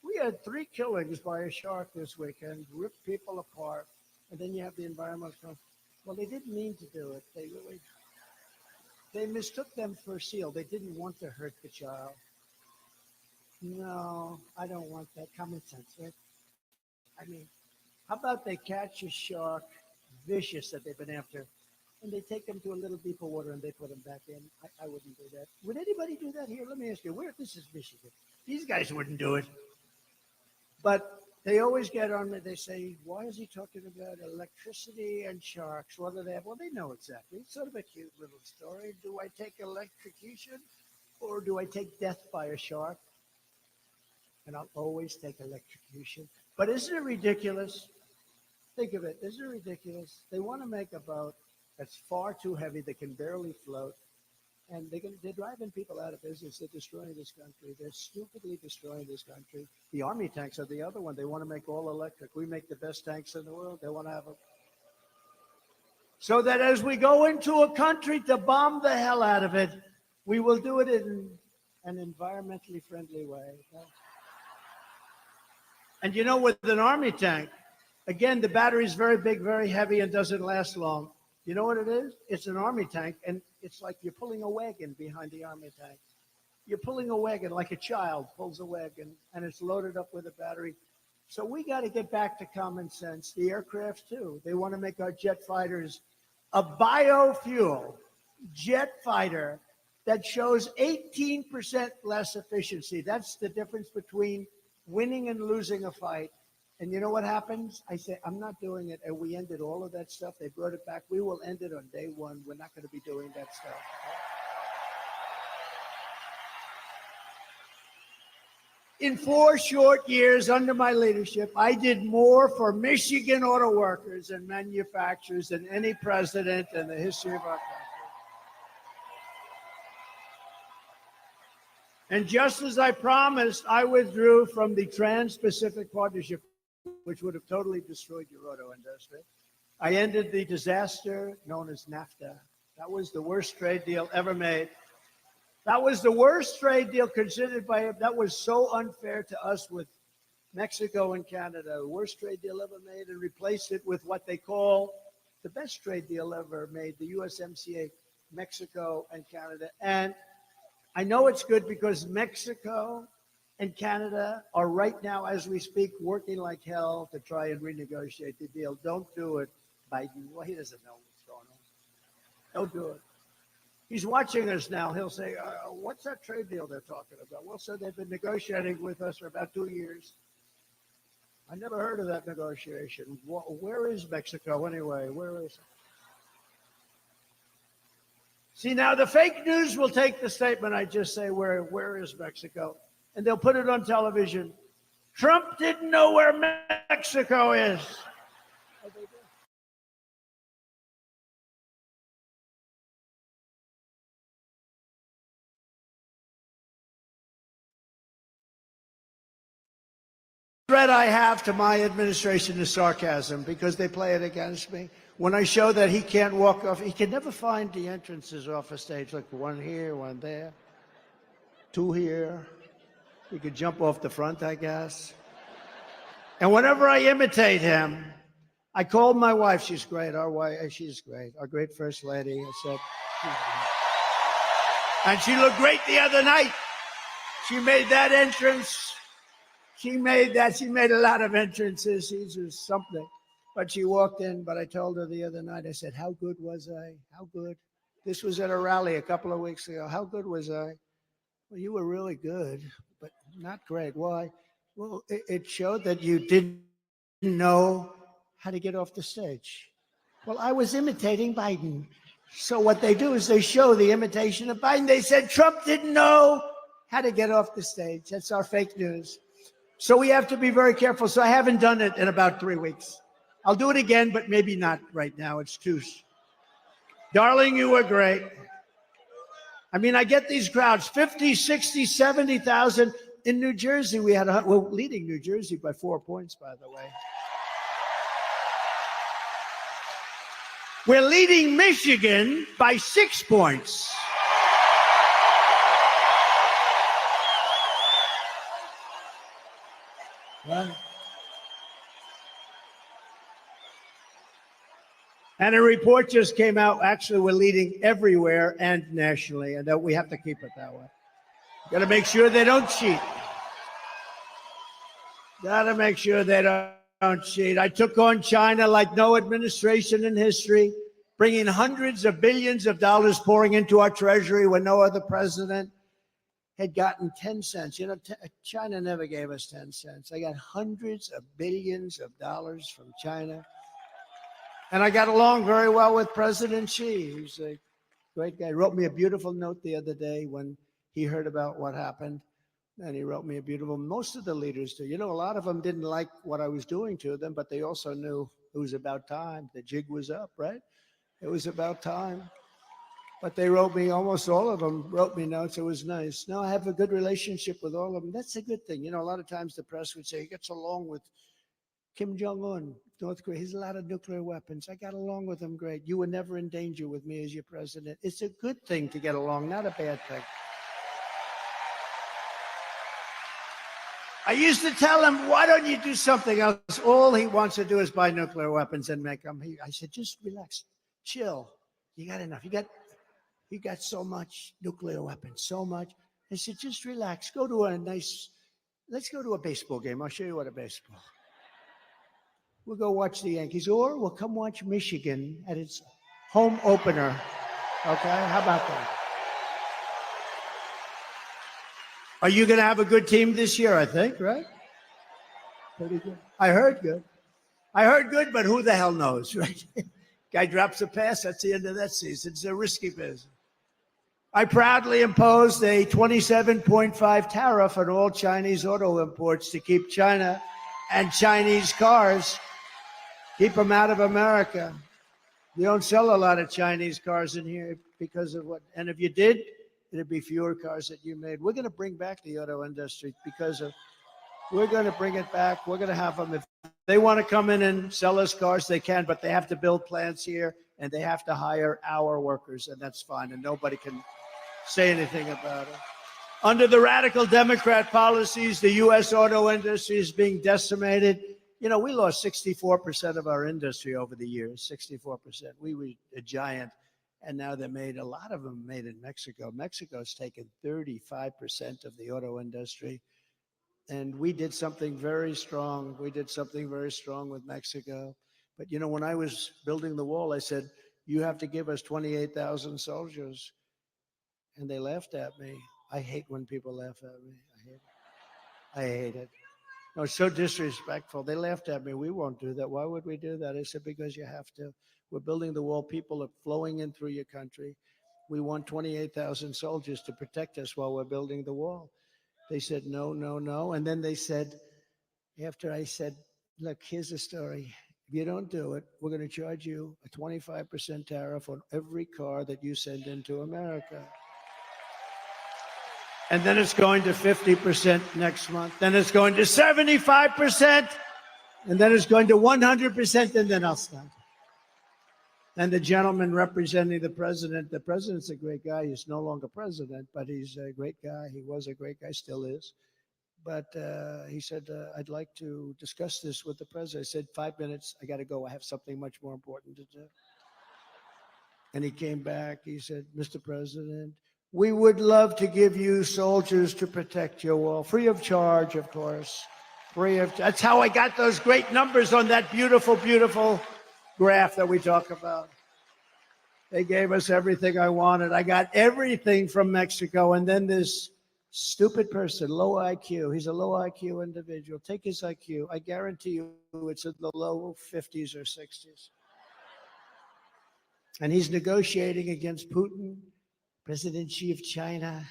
We had 3 killings by a shark this weekend, ripped people apart. And then you have the environmentalists. Well, they didn't mean to do it. They mistook them for a seal. They didn't want to hurt the child. No, I don't want that. Common sense, right? I mean, how about they catch a shark, vicious that they've been after, and they take them to a little deeper water and they put them back in? I wouldn't do that. Would anybody do that here? Let me ask you, this is Michigan. These guys wouldn't do it. But they always get on me. They say, why is he talking about electricity and sharks? What do they have? Well, they know exactly. It's sort of a cute little story. Do I take electrocution or do I take death by a shark? And I'll always take electrocution. But isn't it ridiculous Think of it. Isn't it ridiculous? They want to make a boat that's far too heavy, that can barely float, and they're driving people out of business. They're destroying this country. They're stupidly destroying this country. The Army tanks are the other one. They want to make all electric. We make the best tanks in the world. They want to have them. So that as we go into a country to bomb the hell out of it, we will do it in an environmentally friendly way. And you know, with an Army tank, again, the battery is very big, very heavy, and doesn't last long. You know what it is? It's an Army tank, and it's like you're pulling a wagon behind the Army tank. You're pulling a wagon like a child pulls a wagon, and it's loaded up with a battery. So we got to get back to common sense. The aircraft, too. They want to make our jet fighters a biofuel jet fighter that shows 18% less efficiency. That's the difference between winning and losing a fight. And you know what happens? I say, I'm not doing it. And we ended all of that stuff. They brought it back. We will end it on day one. We're not going to be doing that stuff. In 4 short years under my leadership, I did more for Michigan auto workers and manufacturers than any president in the history of our country. And just as I promised, I withdrew from the Trans-Pacific Partnership, which would have totally destroyed your auto industry. I ended the disaster known as NAFTA. That was the worst trade deal ever made. That was the worst trade deal considered by him. That was so unfair to us with Mexico and Canada. The worst trade deal ever made, and replaced it with what they call the best trade deal ever made, the USMCA, Mexico and Canada. And I know it's good because Mexico and Canada are right now, as we speak, working like hell to try and renegotiate the deal. Don't do it, Biden. Well, he doesn't know what's going on. Don't do it. He's watching us now. He'll say, what's that trade deal they're talking about? Well, so they've been negotiating with us for about 2 years. I never heard of that negotiation. Where is Mexico anyway? Where is it? See, now the fake news will take the statement I just say, where is Mexico? And they'll put it on television. Trump didn't know where Mexico is. Oh, they did. Threat I have to my administration is sarcasm, because they play it against me. When I show that he can't walk off, he can never find the entrances off a stage, like one here, one there, 2 here. He could jump off the front, I guess. And whenever I imitate him, I called my wife. She's great. Our wife, she's great. Our great first lady. I said, she's great. And she looked great the other night. She made that entrance. She made a lot of entrances. She's just something. But she walked in, but I told her the other night, I said, how good was I? How good? This was at a rally a couple of weeks ago. How good was I? Well, you were really good, but not great. Why? Well, it showed that you didn't know how to get off the stage. Well, I was imitating Biden. So what they do is they show the imitation of Biden. They said Trump didn't know how to get off the stage. That's our fake news. So we have to be very careful. So I haven't done it in about 3 weeks. I'll do it again, but maybe not right now. It's too. Darling, you were great. I mean, I get these crowds, 50, 60, 70,000. In New Jersey, we're leading New Jersey by 4 points, by the way. We're leading Michigan by 6 points. Right. And a report just came out. Actually, we're leading everywhere and nationally, and that we have to keep it that way. Got to make sure they don't cheat. Got to make sure they don't cheat. I took on China like no administration in history, bringing hundreds of billions of dollars pouring into our treasury when no other president had gotten 10 cents. You know, China never gave us 10 cents. I got hundreds of billions of dollars from China. And I got along very well with President Xi. He's a great guy. He wrote me a beautiful note the other day when he heard about what happened. And he wrote me a beautiful, most of the leaders do. You know, a lot of them didn't like what I was doing to them, but they also knew It was about time. The jig was up, right? It was about time. But they wrote me, almost all of them wrote me notes. It was nice. No, I have a good relationship with all of them. That's a good thing. You know, a lot of times the press would say he gets along with Kim Jong-un, North Korea. He has a lot of nuclear weapons. I got along with him great. You were never in danger with me as your president. It's a good thing to get along, not a bad thing. I used to tell him, why don't you do something else? All he wants to do is buy nuclear weapons and make them. I said, just relax, chill. You got enough. You got so much nuclear weapons, so much. I said, just relax. Let's go to a baseball game. I'll show you what a baseball. We'll go watch the Yankees, or we'll come watch Michigan at its home opener. Okay, how about that? Are you going to have a good team this year, I think, right? Pretty good. I heard good. But who the hell knows, right? Guy drops a pass, that's the end of that season. It's a risky business. I proudly imposed a 27.5 tariff on all Chinese auto imports to keep China and Chinese cars, keep them out of America. You don't sell a lot of Chinese cars in here because of what, and if you did, it'd be fewer cars that you made. We're going to bring back the auto industry we're going to bring it back. We're going to have them. If they want to come in and sell us cars, they can, but they have to build plants here and they have to hire our workers, and that's fine. And nobody can say anything about it. Under the radical Democrat policies, the U.S. auto industry is being decimated. You know, we lost 64% of our industry over the years, 64%. We were a giant. And now a lot of them made in Mexico. Mexico's taken 35% of the auto industry. And we did something very strong. We did something very strong with Mexico. But, you know, when I was building the wall, I said, you have to give us 28,000 soldiers. And they laughed at me. I hate when people laugh at me. I hate it. No, it's so disrespectful. They laughed at me. We won't do that. Why would we do that? I said, because you have to. We're building the wall. People are flowing in through your country. We want 28,000 soldiers to protect us while we're building the wall. They said, no, no, no. And then they said, after I said, look, here's the story. If you don't do it, we're going to charge you a 25% tariff on every car that you send into America. And then it's going to 50% next month. Then it's going to 75%. And then it's going to 100%. And then I'll stop. And the gentleman representing the president's a great guy. He's no longer president, but he's a great guy. He was a great guy, still is. But he said, I'd like to discuss this with the president. I said, 5 minutes. I got to go. I have something much more important to do. And he came back. He said, Mr. President, we would love to give you soldiers to protect your wall, free of charge, of course. That's how I got those great numbers on that beautiful, beautiful graph that we talk about. They gave us everything I wanted. I got everything from Mexico. And then this stupid person, low IQ, he's a low IQ individual. Take his IQ. I guarantee you it's in the low 50s or 60s. And he's negotiating against Putin, President Xi of China,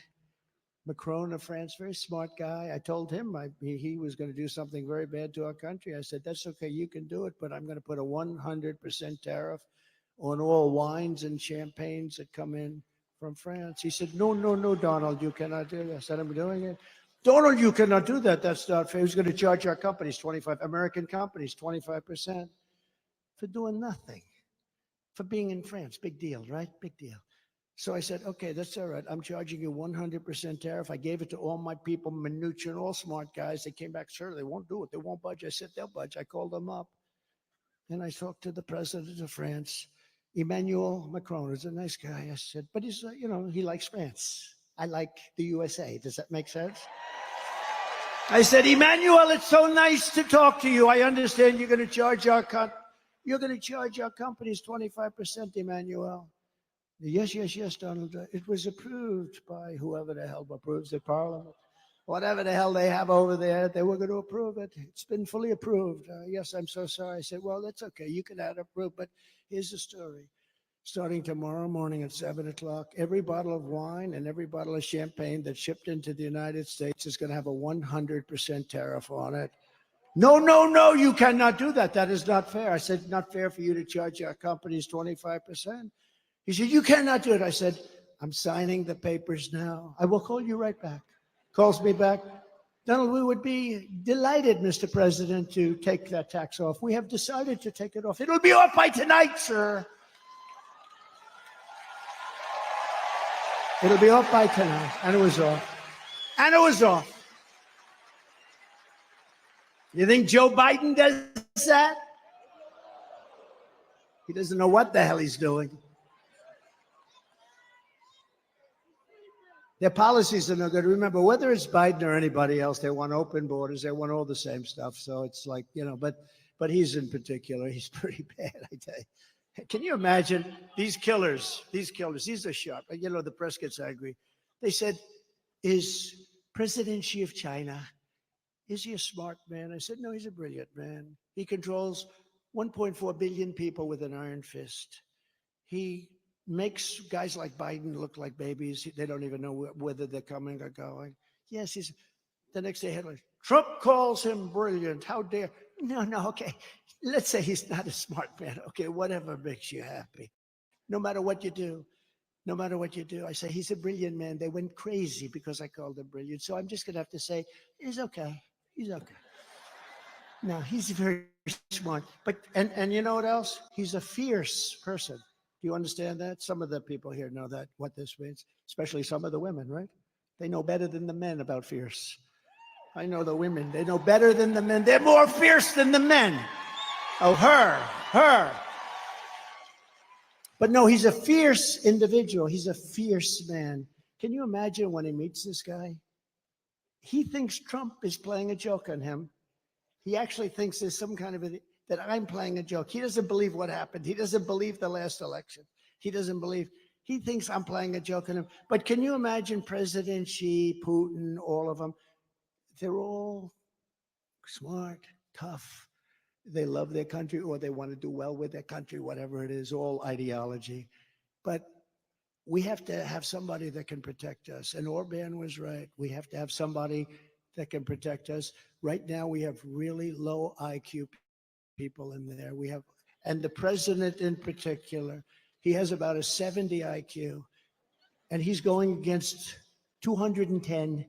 Macron of France, very smart guy. I told him he was going to do something very bad to our country. I said, that's okay, you can do it, but I'm going to put a 100% tariff on all wines and champagnes that come in from France. He said, no, no, no, Donald, you cannot do that. I said, I'm doing it. Donald, you cannot do that. That's not fair. He's going to charge our companies, American companies, 25% for doing nothing, for being in France. Big deal, right? Big deal. So I said, okay, that's all right. I'm charging you 100% tariff. I gave it to all my people, Mnuchin, all smart guys. They came back, sir, they won't do it. They won't budge. I said, they'll budge. I called them up. And I talked to the president of France, Emmanuel Macron. He's a nice guy. I said, but he's, he likes France. I like the USA. Does that make sense? I said, Emmanuel, it's so nice to talk to you. I understand you're going to charge our companies 25%, Emmanuel. Yes, yes, yes, Donald. It was approved by whoever the hell approves the parliament. Whatever the hell they have over there, they were going to approve it. It's been fully approved. Yes, I'm so sorry. I said, well, that's okay. You can have it approved. But here's the story. Starting tomorrow morning at 7 o'clock, every bottle of wine and every bottle of champagne that's shipped into the United States is going to have a 100% tariff on it. No, no, no, you cannot do that. That is not fair. I said, not fair for you to charge our companies 25%. He said, you cannot do it. I said, I'm signing the papers now. I will call you right back. Calls me back. Donald, we would be delighted, Mr. President, to take that tax off. We have decided to take it off. It'll be off by tonight, sir. It'll be off by tonight. And it was off. And it was off. You think Joe Biden does that? He doesn't know what the hell he's doing. Their policies are no good. Remember, whether it's Biden or anybody else, they want open borders. They want all the same stuff. So it's like, but he's in particular, he's pretty bad, I tell you. Can you imagine these killers, these are sharp. The press gets angry. They said, is President Xi of China, is he a smart man? I said, no, he's a brilliant man. He controls 1.4 billion people with an iron fist. He makes guys like Biden look like babies. They don't even know whether they're coming or going. Yes, he's the next day headline. Trump calls him brilliant. How dare? No, okay. Let's say he's not a smart man. Okay, whatever makes you happy. No matter what you do. No matter what you do. I say he's a brilliant man. They went crazy because I called him brilliant. So I'm just going to have to say, he's okay. He's okay. No, he's very smart. But and you know what else? He's a fierce person. Do you understand that? Some of the people here know that, what this means, especially some of the women, right? They know better than the men about fierce. I know the women, they know better than the men. They're more fierce than the men. Oh, her. But no, he's a fierce individual. He's a fierce man. Can you imagine when he meets this guy? He thinks Trump is playing a joke on him. He actually thinks there's some kind of that I'm playing a joke. He doesn't believe what happened. He doesn't believe the last election. He thinks I'm playing a joke on him. But can you imagine President Xi, Putin, all of them? They're all smart, tough. They love their country, or they want to do well with their country, whatever it is, all ideology. But we have to have somebody that can protect us. And Orban was right. We have to have somebody that can protect us. Right now, we have really low IQ people in there. And the president in particular, he has about a 70 IQ, and he's going against 210,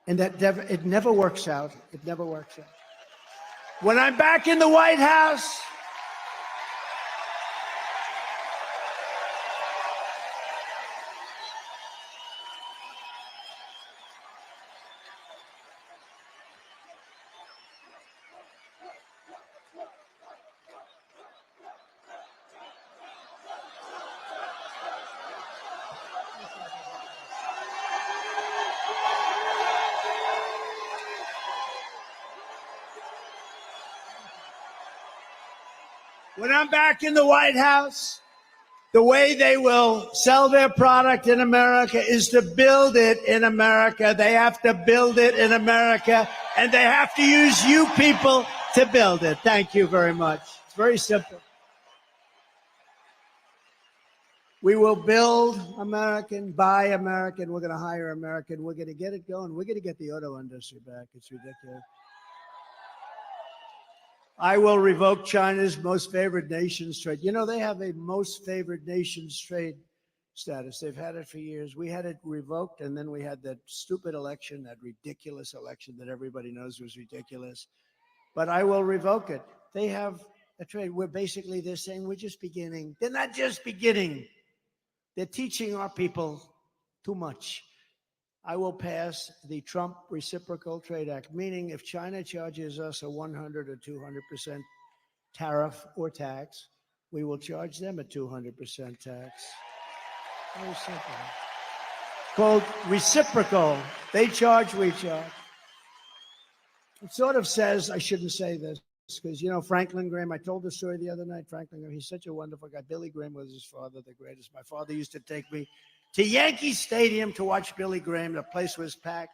and it never works out. It never works out. When I'm back in the White House, the way they will sell their product in America is to build it in America. They have to build it in America, and they have to use you people to build it. Thank you very much. It's very simple. We will build American, buy American. We're going to hire American. We're going to get it going. We're going to get the auto industry back. It's ridiculous. I will revoke China's most favored nations trade. They have a most favored nations trade status. They've had it for years. We had it revoked, and then we had that stupid election, that ridiculous election that everybody knows was ridiculous. But I will revoke it. They have a trade where basically they're saying we're just beginning. They're not just beginning. They're teaching our people too much. I will pass the Trump Reciprocal Trade Act, meaning if China charges us a 100 or 200% tariff or tax, we will charge them a 200% tax. Very simple. Called reciprocal. They charge, we charge. It sort of says, I shouldn't say this, because, Franklin Graham, I told the story the other night, Franklin Graham, he's such a wonderful guy. Billy Graham was his father, the greatest. My father used to take me to Yankee Stadium to watch Billy Graham. The place was packed,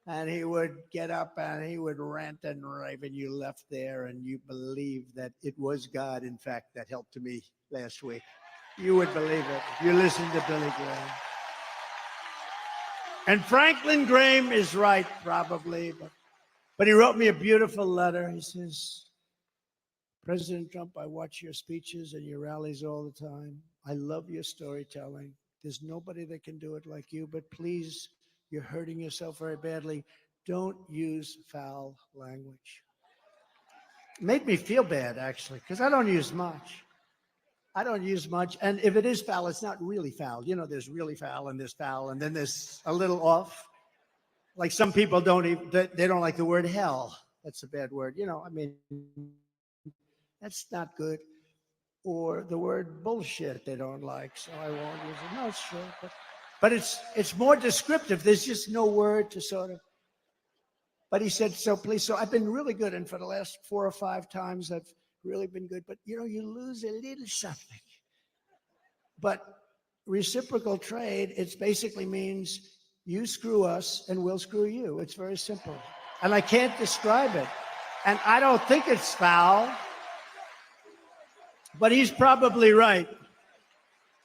and he would get up and he would rant and rave, and you left there and you believe that it was God, in fact, that helped me last week. You would believe it if you listened to Billy Graham. And Franklin Graham is right, probably, But he wrote me a beautiful letter. He says, President Trump, I watch your speeches and your rallies all the time. I love your storytelling. There's nobody that can do it like you, but please, you're hurting yourself very badly. Don't use foul language. It made me feel bad, actually, because I don't use much. I don't use much. And if it is foul, it's not really foul. You know, there's really foul and there's foul, and then there's a little off. Like some people don't even, they don't like the word hell. That's a bad word. You know, I mean, that's not good. Or the word bullshit they don't like, so I won't use it. No, it's true. But it's more descriptive. There's just no word to sort of. But he said, so please, so I've been really good. And for the last 4 or 5 times, I've really been good. But, you know, you lose a little something. But reciprocal trade, it basically means you screw us and we'll screw you. It's very simple. And I can't describe it. And I don't think it's foul. But he's probably right.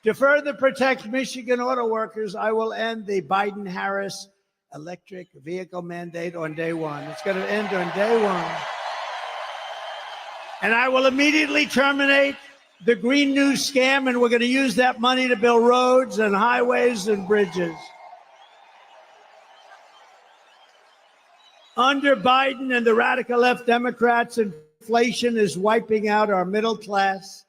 To further protect Michigan auto workers, I will end the Biden-Harris electric vehicle mandate on day one. It's going to end on day one. And I will immediately terminate the Green New scam, and we're going to use that money to build roads and highways and bridges. Under Biden and the radical left Democrats, inflation is wiping out our middle class.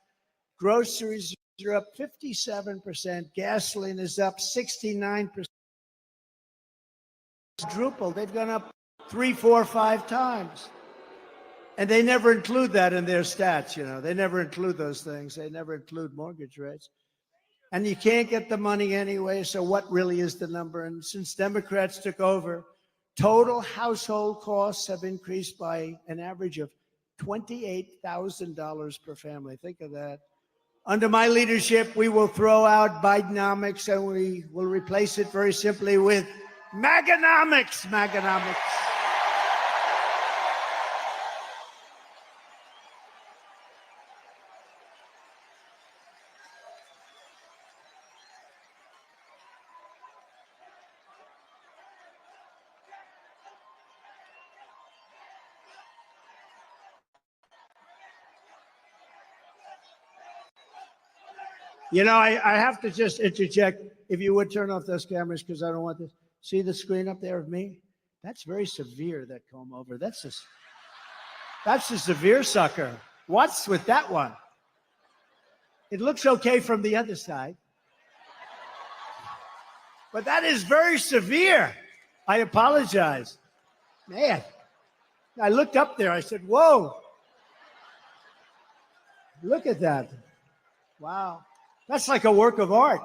Groceries are up 57%. Gasoline is up 69%. Quadrupled. They've gone up 3, 4, 5 times. And they never include that in their stats, you know. They never include those things. They never include mortgage rates. And you can't get the money anyway, so what really is the number? And since Democrats took over, total household costs have increased by an average of $28,000 per family. Think of that. Under my leadership, we will throw out Bidenomics and we will replace it very simply with Maganomics. Maganomics. You know, I have to just interject. If you would turn off those cameras, because I don't want this. See the screen up there of me? That's very severe, that comb over. That's a severe sucker. What's with that one? It looks okay from the other side. But that is very severe. I apologize. Man, I looked up there. I said, whoa. Look at that. Wow. That's like a work of art.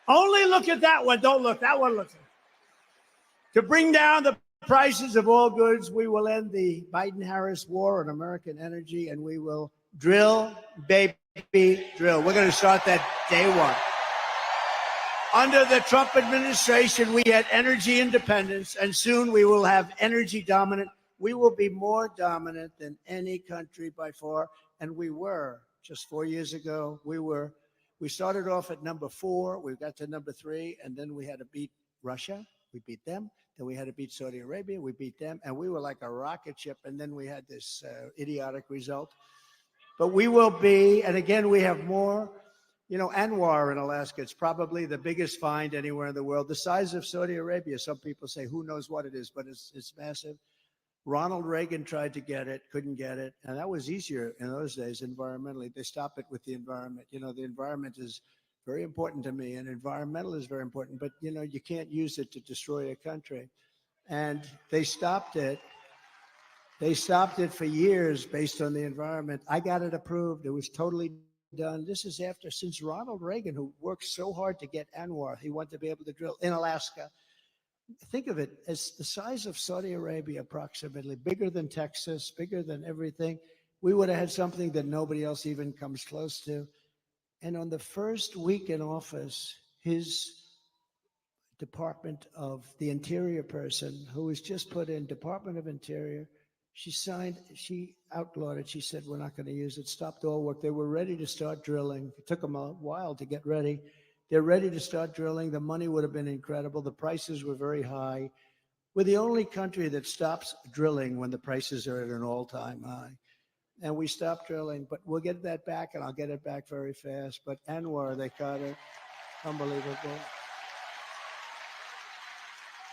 Only look at that one. Don't look. That one looks. To bring down the prices of all goods, we will end the Biden-Harris war on American energy, and we will drill, baby, drill. We're going to start that day one. Under the Trump administration, we had energy independence, and soon we will have energy dominant. We will be more dominant than any country by far, and we were just 4 years ago. We started off at number 4, we got to number 3, and then we had to beat Russia. We beat them. Then we had to beat Saudi Arabia. We beat them, and we were like a rocket ship. And then we had this idiotic result. But we will be, and again, we have more. You know, Anwar in Alaska, it's probably the biggest find anywhere in the world. The size of Saudi Arabia, some people say, who knows what it is, but it's massive. Ronald Reagan tried to get it, couldn't get it. And that was easier in those days environmentally. They stopped it with the environment. You know, the environment is very important to me, and environmental is very important. But, you know, you can't use it to destroy a country. And they stopped it. They stopped it for years based on the environment. I got it approved. It was totally done. This is since Ronald Reagan, who worked so hard to get Anwar, he wanted to be able to drill in Alaska. Think of it as the size of Saudi Arabia, approximately, bigger than Texas, bigger than everything. We would have had something that nobody else even comes close to. And on the first week in office, his Department of the Interior person, who was just put in Department of Interior, She outlawed it. She said, we're not going to use it. Stopped all work. They were ready to start drilling. It took them a while to get ready. They're ready to start drilling. The money would have been incredible. The prices were very high. We're the only country that stops drilling when the prices are at an all-time high. And we stopped drilling, but we'll get that back, and I'll get it back very fast. But Anwar, they cut it. Unbelievable.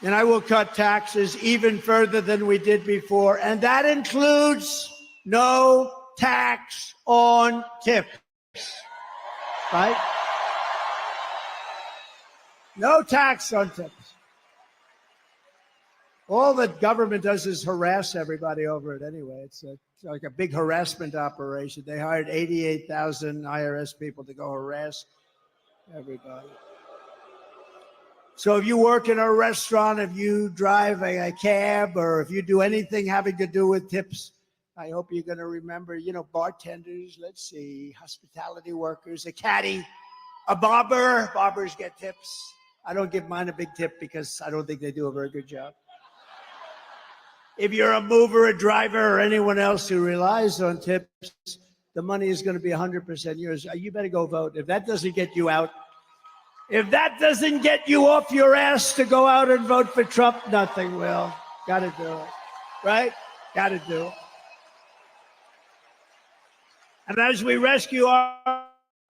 And I will cut taxes even further than we did before. And that includes no tax on tips. Right? No tax on tips. All the government does is harass everybody over it anyway. It's like a big harassment operation. They hired 88,000 IRS people to go harass everybody. So if you work in a restaurant, if you drive a cab, or if you do anything having to do with tips, I hope you're going to remember, bartenders, let's see, hospitality workers, a caddy, a barber. Barbers get tips. I don't give mine a big tip because I don't think they do a very good job. If you're a mover, a driver, or anyone else who relies on tips, the money is going to be 100% yours. You better go vote. If that doesn't get you out, if that doesn't get you off your ass to go out and vote for Trump, nothing will. Got to do it. Right? Got to do it. And as we rescue our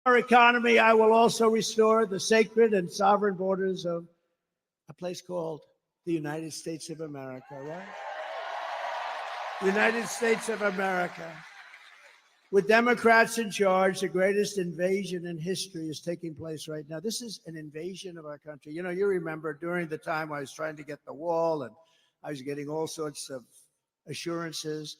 economy, I will also restore the sacred and sovereign borders of a place called the United States of America, right? United States of America. With Democrats in charge, the greatest invasion in history is taking place right now. This is an invasion of our country. You remember during the time I was trying to get the wall, and I was getting all sorts of assurances,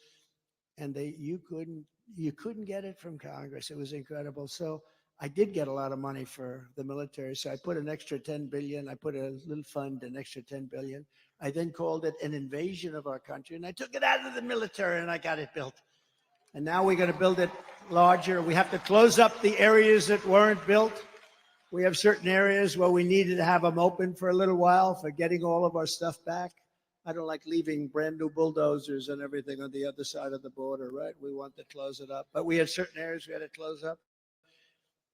and you couldn't get it from Congress. It was incredible. So I did get a lot of money for the military. So I put an extra $10 billion. I put a little fund, an extra $10 billion. I then called it an invasion of our country, and I took it out of the military and I got it built. And now we're going to build it larger. We have to close up the areas that weren't built. We have certain areas where we needed to have them open for a little while for getting all of our stuff back. I don't like leaving brand new bulldozers and everything on the other side of the border, right? We want to close it up. But we had certain areas we had to close up.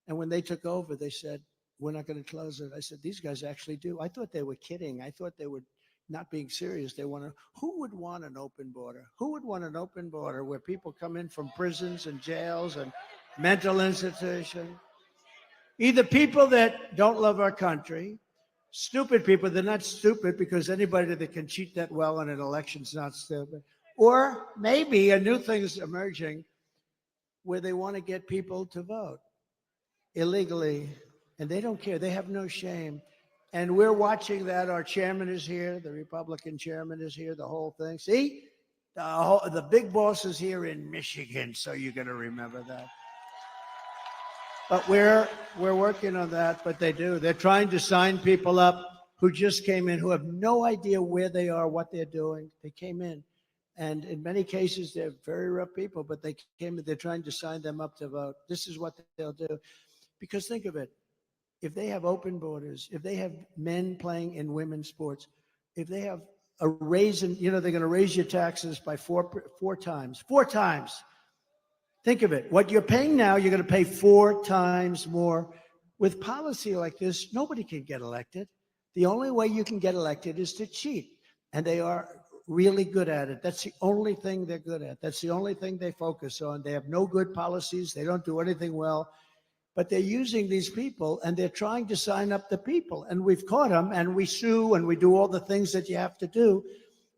And when they took over, they said, we're not going to close it. I said, these guys actually do. I thought they were kidding. I thought they were not being serious. Who would want an open border? Who would want an open border where people come in from prisons and jails and mental institutions? Either people that don't love our country, stupid people. They're not stupid because anybody that can cheat that well in an election is not stupid. Or maybe a new thing is emerging where they want to get people to vote illegally, and they don't care. They have no shame. And we're watching that. Our chairman is here. The Republican chairman is here, the whole thing. See, the big boss is here in Michigan, so you're going to remember that. But we're working on that, but they do. They're trying to sign people up who just came in, who have no idea where they are, what they're doing. They came in. And in many cases, they're very rough people, but they came in, they're trying to sign them up to vote. This is what they'll do. Because think of it. If they have open borders, if they have men playing in women's sports, if they have a raise in, they're going to raise your taxes by four times. 4 times. Think of it. What you're paying now, you're going to pay 4 times more. With policy like this, nobody can get elected. The only way you can get elected is to cheat. And they are really good at it. That's the only thing they're good at. That's the only thing they focus on. They have no good policies. They don't do anything well. But they're using these people, and they're trying to sign up the people. And we've caught them, and we sue, and we do all the things that you have to do.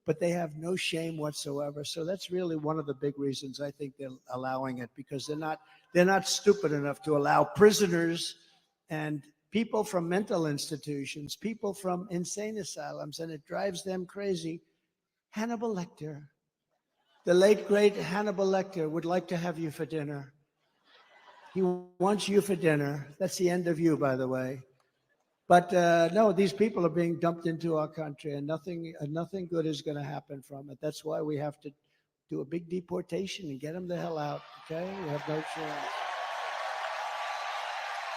But they have no shame whatsoever. So that's really one of the big reasons I think they're allowing it, because they're not stupid enough to allow prisoners and people from mental institutions, people from insane asylums, and it drives them crazy. Hannibal Lecter, the late, great Hannibal Lecter, would like to have you for dinner. He wants you for dinner. That's the end of you, by the way. But no, these people are being dumped into our country, and nothing good is going to happen from it. That's why we have to do a big deportation and get them the hell out, okay? We have no chance.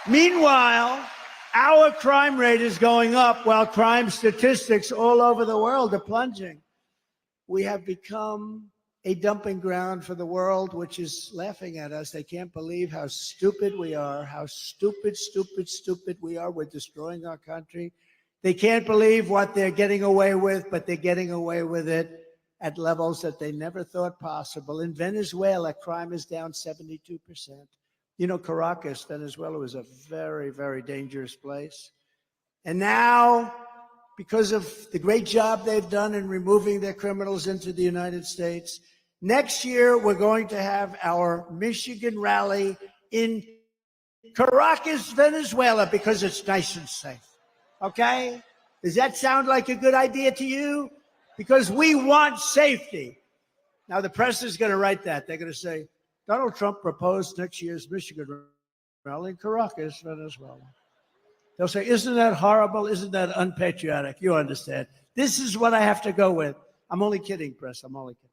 Meanwhile, our crime rate is going up while crime statistics all over the world are plunging. We have become a dumping ground for the world, which is laughing at us. They can't believe how stupid we are, how stupid we are. We're destroying our country. They can't believe what they're getting away with, but they're getting away with it at levels that they never thought possible. In Venezuela, crime is down 72%. You know, Caracas, Venezuela, was a very, very dangerous place. And now, because of the great job they've done in removing their criminals into the United States, next year we're going to have our Michigan rally in Caracas, Venezuela, because it's nice and safe. Okay? Does that sound like a good idea to you? Because we want safety. Now, the press is going to write that. They're going to say, Donald Trump proposed next year's Michigan rally in Caracas, Venezuela. They'll say, isn't that horrible? Isn't that unpatriotic? You understand. This is what I have to go with. I'm only kidding, press. I'm only kidding.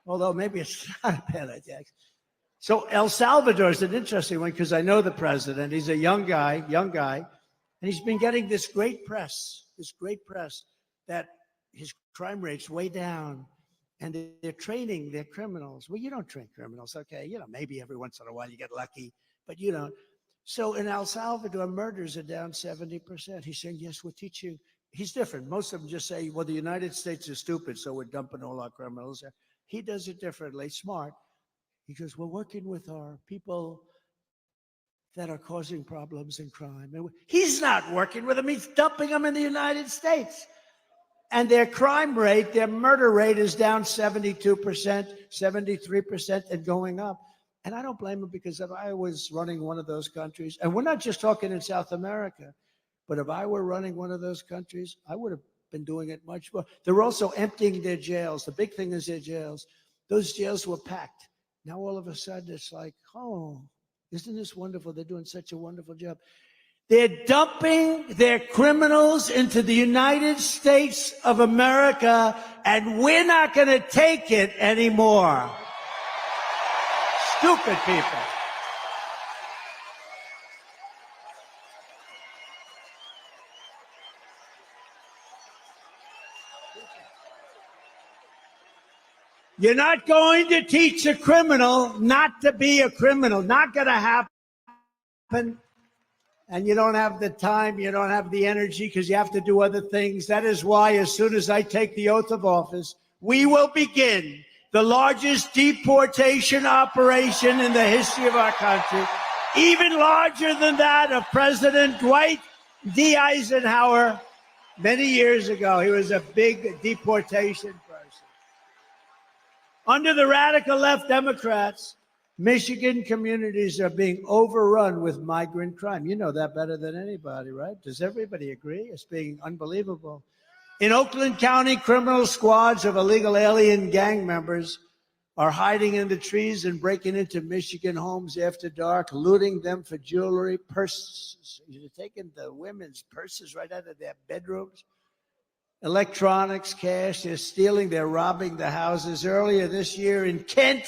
Although maybe it's not a bad idea. So El Salvador is an interesting one because I know the president. He's a young guy, and he's been getting this great press that his crime rate's way down. And they're training their criminals. Well, you don't train criminals, okay? You know, maybe every once in a while you get lucky, but you don't. So in El Salvador, murders are down 70%. He's saying, yes, we're teaching. He's different. Most of them just say, well, the United States is stupid, so we're dumping all our criminals there. He does it differently, smart. He goes, we're working with our people that are causing problems and crime. And he's not working with them. He's dumping them in the United States. And their crime rate, their murder rate is down 72%, 73%, and going up. And I don't blame them, because if I was running one of those countries, and we're not just talking in South America, but if I were running one of those countries, I would have been doing it much more. They're also emptying their jails. The big thing is their jails. Those jails were packed. Now all of a sudden it's like, oh, isn't this wonderful? They're doing such a wonderful job. They're dumping their criminals into the United States of America, and we're not going to take it anymore. Stupid people. You're not going to teach a criminal not to be a criminal. Not going to happen. And you don't have the time, you don't have the energy, because you have to do other things. That is why, as soon as I take the oath of office, we will begin the largest deportation operation in the history of our country, even larger than that of President Dwight D. Eisenhower many years ago. He was a big deportation person. Under the radical left Democrats, Michigan communities are being overrun with migrant crime. You know that better than anybody, right? Does everybody agree? It's being unbelievable. In Oakland County, criminal squads of illegal alien gang members are hiding in the trees and breaking into Michigan homes after dark, looting them for jewelry, purses. They're taking the women's purses right out of their bedrooms. Electronics, cash, they're stealing, they're robbing the houses. Earlier this year in Kent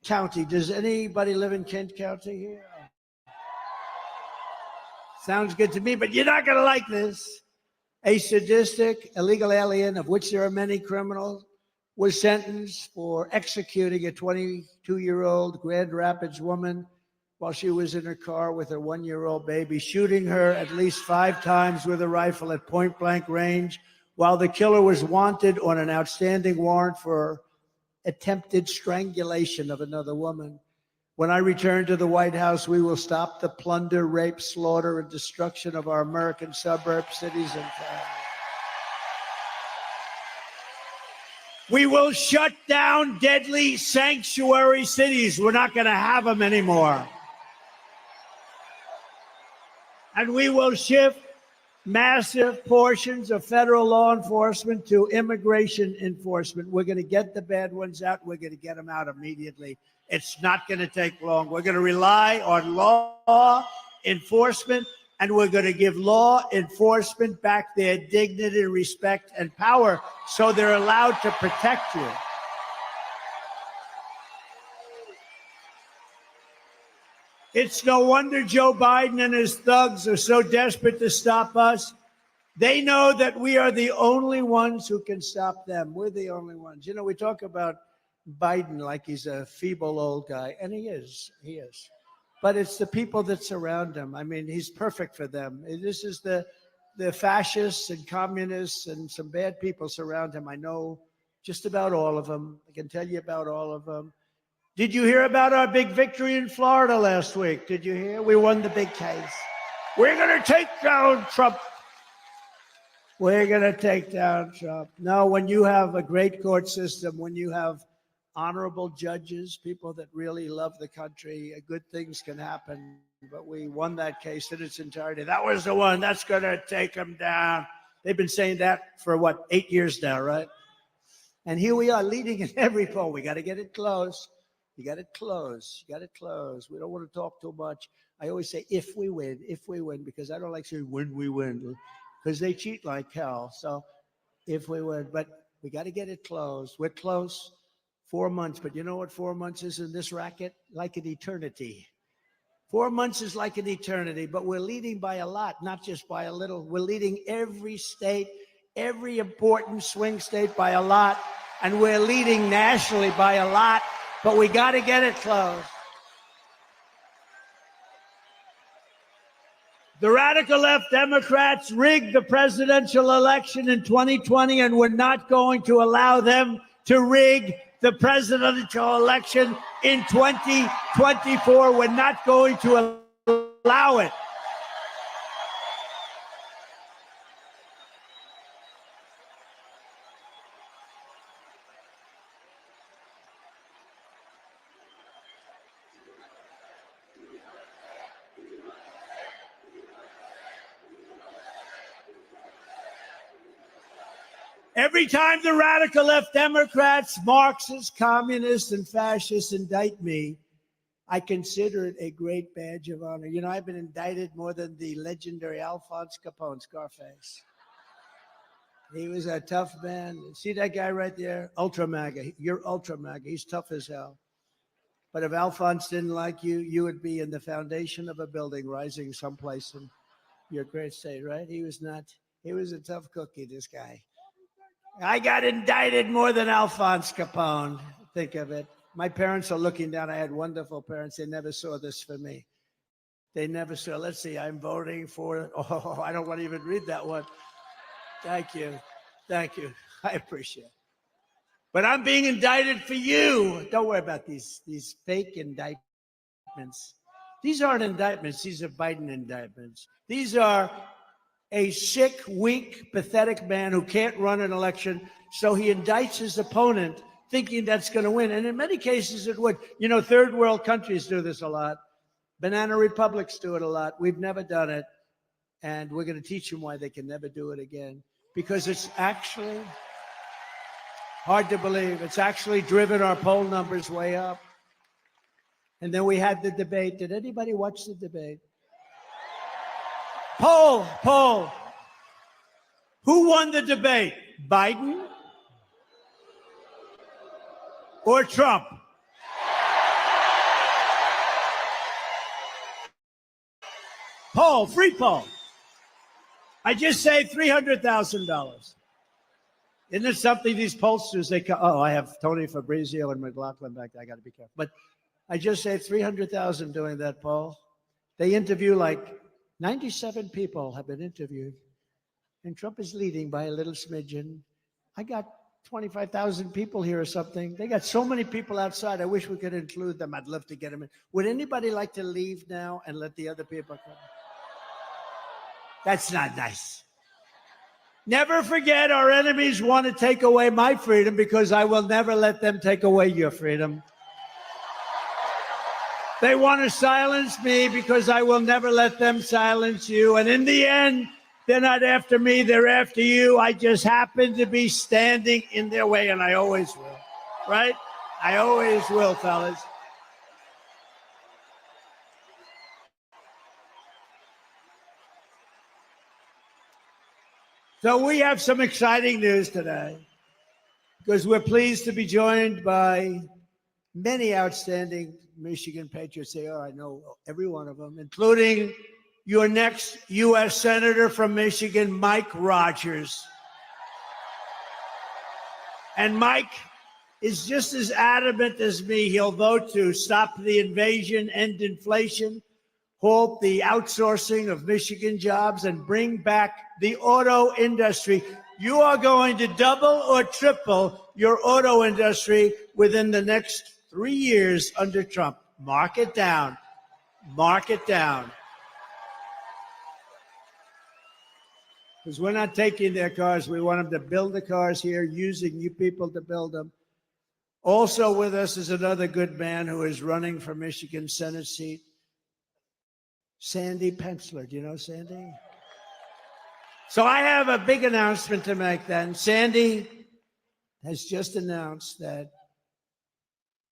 County. Does anybody live in Kent County here? Sounds good to me, but you're not going to like this. A sadistic illegal alien, of which there are many criminals, was sentenced for executing a 22-year-old Grand Rapids woman while she was in her car with her 1-year-old baby, shooting her at least 5 times with a rifle at point-blank range, while the killer was wanted on an outstanding warrant for attempted strangulation of another woman. When I return to the White House, we will stop the plunder, rape, slaughter, and destruction of our American suburbs, cities, and towns. We will shut down deadly sanctuary cities. We're not going to have them anymore. And we will shift massive portions of federal law enforcement to immigration enforcement. We're going to get the bad ones out. We're going to get them out immediately. It's not going to take long. We're going to rely on law enforcement, and we're going to give law enforcement back their dignity, respect, and power so they're allowed to protect you. It's no wonder Joe Biden and his thugs are so desperate to stop us. They know that we are the only ones who can stop them. We're the only ones. You know, we talk about Biden like he's a feeble old guy, and he is. But it's the people that surround him. I mean, he's perfect for them. This is the fascists and communists and some bad people surround him. I know just about all of them. I can tell you about all of them. Did you hear about our big victory in Florida last week? Did you hear? We won the big case. We're going to take down Trump. We're going to take down Trump. No, when you have a great court system, when you have honorable judges, people that really love the country, good things can happen. But we won that case in its entirety. That was the one that's going to take them down. They've been saying that for, 8 years now, right? And here we are leading in every poll. We got to get it close. You got it close. You got it close. We don't want to talk too much. I always say, if we win, because I don't like saying when we win, because they cheat like hell. So if we win, but we got to get it close. We're close. 4 months, but you know what 4 months is in this racket? Like an eternity. 4 months is like an eternity, but we're leading by a lot, not just by a little. We're leading every state, every important swing state by a lot, and we're leading nationally by a lot, but we got to get it close. The radical left Democrats rigged the presidential election in 2020, and we're not going to allow them to rig the presidential election in 2024. We're not going to allow it. Every time the radical left Democrats, Marxists, communists, and fascists indict me, I consider it a great badge of honor. You know, I've been indicted more than the legendary Alphonse Capone, Scarface. He was a tough man. See that guy right there? Ultra MAGA. You're Ultra MAGA. He's tough as hell. But if Alphonse didn't like you, you would be in the foundation of a building rising someplace in your great state, right? He was not. He was a tough cookie, this guy. I got indicted more than Alphonse Capone. Think of it. My parents are looking down. I had wonderful parents. They never saw this for me. They never saw. Let's see. I'm voting for. Oh, I don't want to even read that one. Thank you. Thank you. I appreciate it. But I'm being indicted for you. Don't worry about these fake indictments. These aren't indictments. These are Biden indictments. These are a sick, weak, pathetic man who can't run an election, so he indicts his opponent thinking that's going to win. And in many cases, it would. You know, third world countries do this a lot. Banana republics do it a lot. We've never done it. And we're going to teach them why they can never do it again. Because it's actually hard to believe. It's actually driven our poll numbers way up. And then we had the debate. Did anybody watch the debate? Poll. Who won the debate? Biden or Trump? Poll, free poll. I just saved $300,000. Isn't it something these pollsters, I have Tony Fabrizio and McLaughlin back there. I got to be careful. But I just saved $300,000 doing that poll. They interview like 97 people have been interviewed, and Trump is leading by a little smidgen. I got 25,000 people here or something. They got so many people outside. I wish we could include them. I'd love to get them in. Would anybody like to leave now and let the other people come? That's not nice. Never forget, our enemies want to take away my freedom, because I will never let them take away your freedom. They want to silence me because I will never let them silence you. And in the end, they're not after me, they're after you. I just happen to be standing in their way, and I always will, right? I always will, fellas. So we have some exciting news today, because we're pleased to be joined by many outstanding Michigan patriots. They are, I know every one of them, including your next U.S. Senator from Michigan, Mike Rogers. And Mike, is just as adamant as me. He'll vote to stop the invasion, end inflation, halt the outsourcing of Michigan jobs, and bring back the auto industry. You are going to double or triple your auto industry within the next 3 years under Trump. Mark it down. Mark it down. Because we're not taking their cars. We want them to build the cars here, using you people to build them. Also with us is another good man who is running for Michigan Senate seat, Sandy Pensler. Do you know Sandy? So I have a big announcement to make then. Sandy has just announced that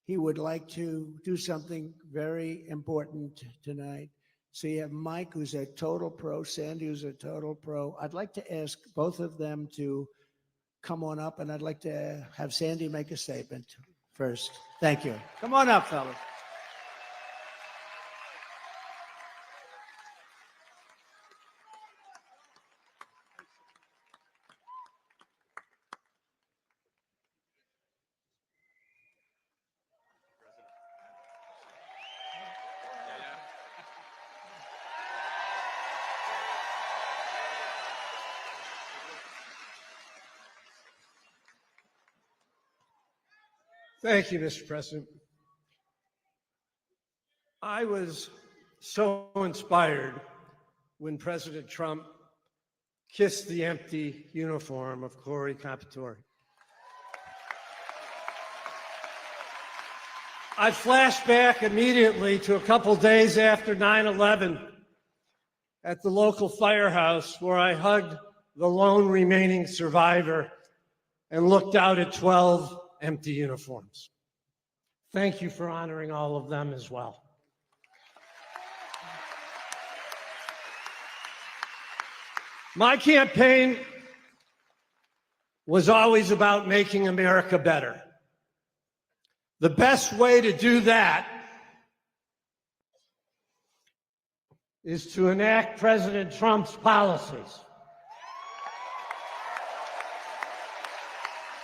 he would like to do something very important tonight. So you have Mike, who's a total pro, Sandy, who's a total pro. I'd like to ask both of them to come on up, and I'd like to have Sandy make a statement first. Thank you. Come on up, fellas. Thank you, Mr. President. I was so inspired when President Trump kissed the empty uniform of Corey Capitori. I flashed back immediately to a couple days after 9/11 at the local firehouse, where I hugged the lone remaining survivor and looked out at 12 empty uniforms. Thank you for honoring all of them as well. My campaign was always about making America better. The best way to do that is to enact President Trump's policies.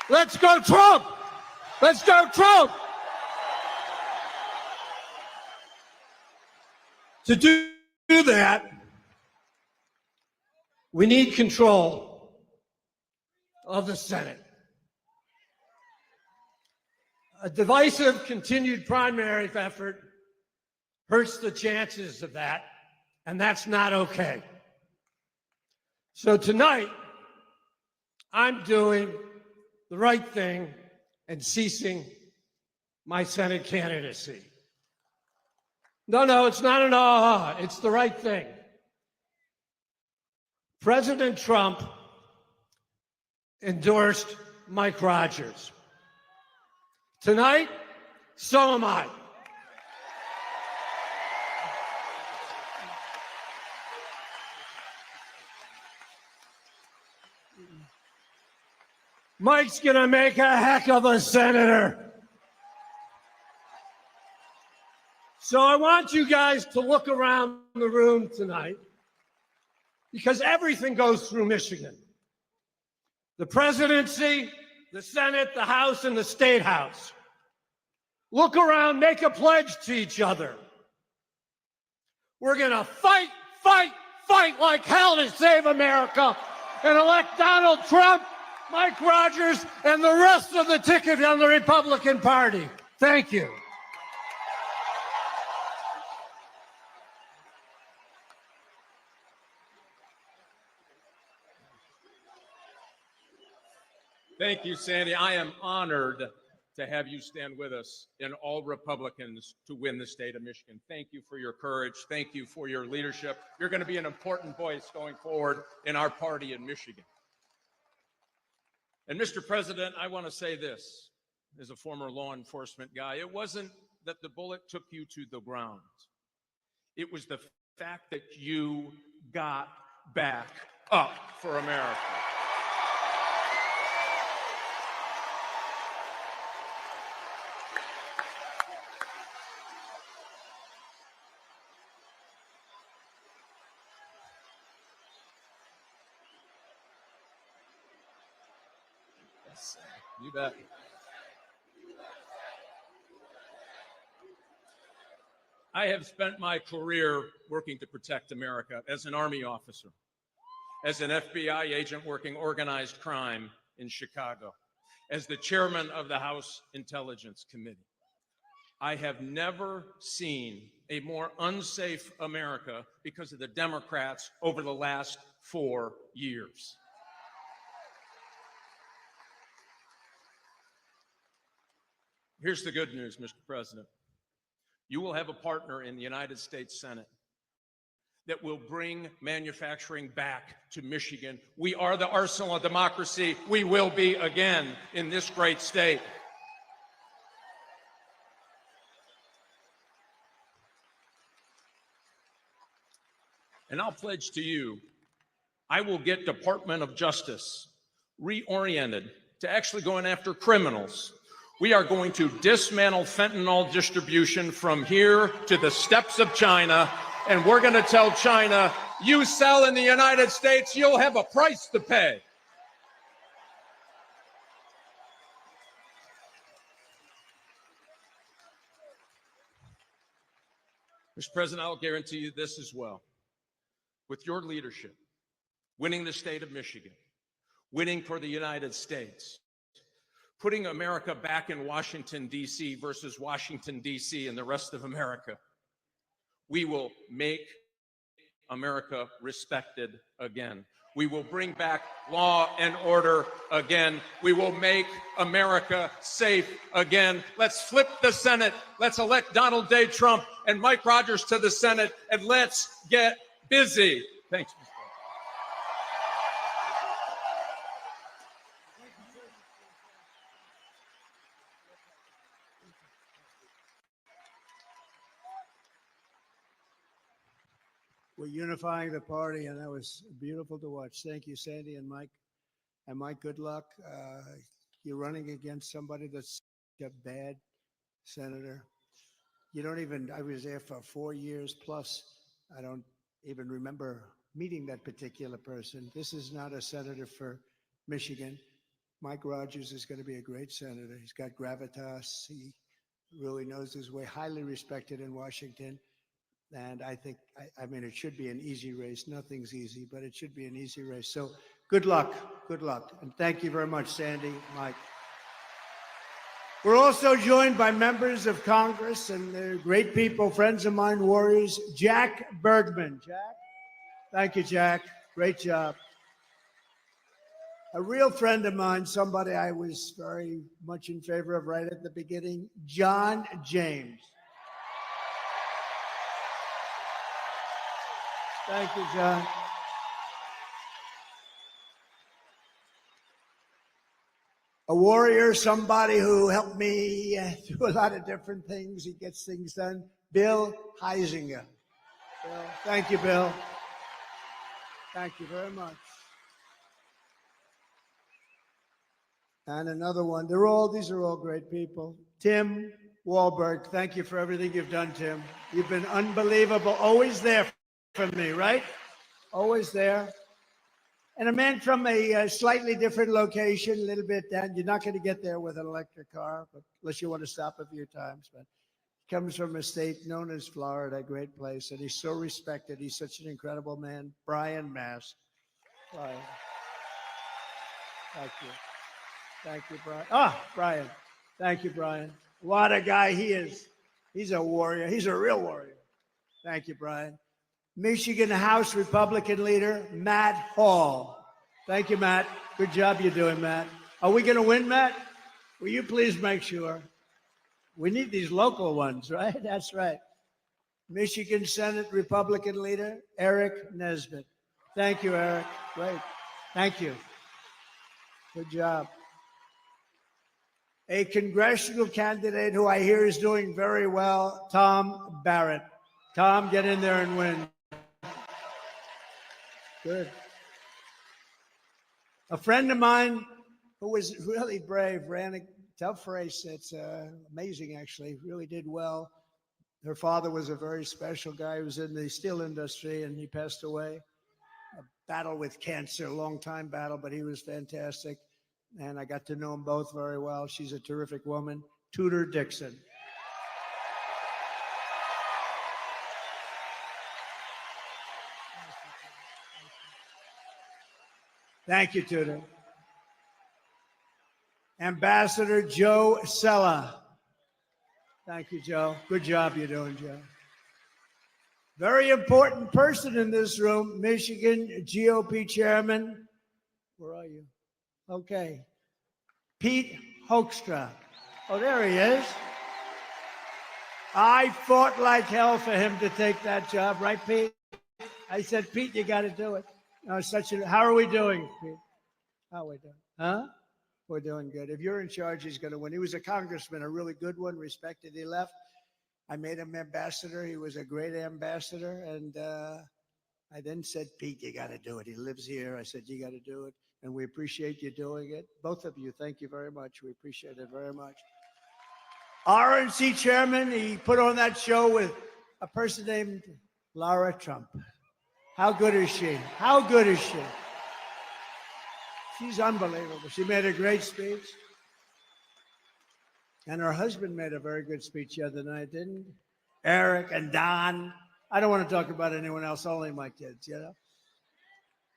Let's go, Trump! Let's go, Trump! To do that, we need control of the Senate. A divisive continued primary effort hurts the chances of that, and that's not okay. So tonight, I'm doing the right thing and ceasing my Senate candidacy. No, it's not an aha. It's the right thing. President Trump endorsed Mike Rogers. Tonight, so am I. Mike's gonna make a heck of a senator. So I want you guys to look around the room tonight, because everything goes through Michigan. The presidency, the Senate, the House, and the State House. Look around, make a pledge to each other. We're gonna fight like hell to save America and elect Donald Trump, Mike Rogers, and the rest of the ticket on the Republican Party. Thank you. Thank you, Sandy. I am honored to have you stand with us and all Republicans to win the state of Michigan. Thank you for your courage. Thank you for your leadership. You're going to be an important voice going forward in our party in Michigan. And Mr. President, I want to say this as a former law enforcement guy. It wasn't that the bullet took you to the ground. It was the fact that you got back up for America. You bet. I have spent my career working to protect America as an Army officer, as an FBI agent working organized crime in Chicago, as the chairman of the House Intelligence Committee. I have never seen a more unsafe America because of the Democrats over the last 4 years. Here's the good news, Mr. President. You will have a partner in the United States Senate that will bring manufacturing back to Michigan. We are the arsenal of democracy. We will be again in this great state. And I'll pledge to you, I will get Department of Justice reoriented to actually going after criminals. We are going to dismantle fentanyl distribution from here to the steppes of China, and we're going to tell China, you sell in the United States, you'll have a price to pay. Mr. President, I'll guarantee you this as well. With your leadership, winning the state of Michigan, winning for the United States, putting America back in Washington, D.C. versus Washington, D.C. and the rest of America, we will make America respected again. We will bring back law and order again. We will make America safe again. Let's flip the Senate. Let's elect Donald J. Trump and Mike Rogers to the Senate, and let's get busy. Thanks, Mr. President. We're unifying the party, and that was beautiful to watch. Thank you, Sandy and Mike. And Mike, good luck. You're running against somebody that's a bad senator. You don't even, I was there for 4 years plus. I don't even remember meeting that particular person. This is not a senator for Michigan. Mike Rogers is going to be a great senator. He's got gravitas. He really knows his way, highly respected in Washington. And I think, I mean, it should be an easy race. Nothing's easy, but it should be an easy race. So good luck. Good luck. And thank you very much, Sandy, Mike. We're also joined by members of Congress, and they're great people, friends of mine, warriors. Jack Bergman. Jack? Thank you, Jack. Great job. A real friend of mine, somebody I was very much in favor of right at the beginning, John James. Thank you, John. A warrior, somebody who helped me do a lot of different things. He gets things done. Bill Heisinger. Bill, thank you, Bill. Thank you very much. And another one. These are all great people. Tim Wahlberg. Thank you for everything you've done, Tim. You've been unbelievable. Always there for me, right? Always there. And a man from a slightly different location, a little bit down. You're not going to get there with an electric car, but unless you want to stop a few times. But he comes from a state known as Florida, a great place, and he's so respected. He's such an incredible man. Brian Mast. Brian. Thank you. Thank you, Brian. Brian. Thank you, Brian. What a guy he is. He's a warrior. He's a real warrior. Thank you, Brian. Michigan House Republican leader, Matt Hall. Thank you, Matt. Good job you're doing, Matt. Are we going to win, Matt? Will you please make sure? We need these local ones, right? That's right. Michigan Senate Republican leader, Eric Nesbitt. Thank you, Eric. Great. Thank you. Good job. A congressional candidate who I hear is doing very well, Tom Barrett. Tom, get in there and win. Good. A friend of mine who was really brave, ran a tough race. It's amazing, actually. Really did well. Her father was a very special guy who was in the steel industry, and he passed away. A battle with cancer, a long time battle, but he was fantastic. And I got to know them both very well. She's a terrific woman. Tudor Dixon. Thank you, Tudor. Ambassador Joe Sella. Thank you, Joe. Good job you're doing, Joe. Very important person in this room, Michigan GOP Chairman. Where are you? Okay. Pete Hoekstra. Oh, there he is. I fought like hell for him to take that job, right, Pete? I said, Pete, you got to do it. How are we doing, Pete? How are we doing? Huh? We're doing good. If you're in charge, he's going to win. He was a congressman, a really good one, respected. He left. I made him ambassador. He was a great ambassador. And I then said, Pete, you got to do it. He lives here. I said, you got to do it. And we appreciate you doing it. Both of you, thank you very much. We appreciate it very much. RNC chairman, he put on that show with a person named Lara Trump. How good is she? How good is she? She's unbelievable. She made a great speech. And her husband made a very good speech the other night, didn't he? Eric and Don. I don't want to talk about anyone else, only my kids, you know.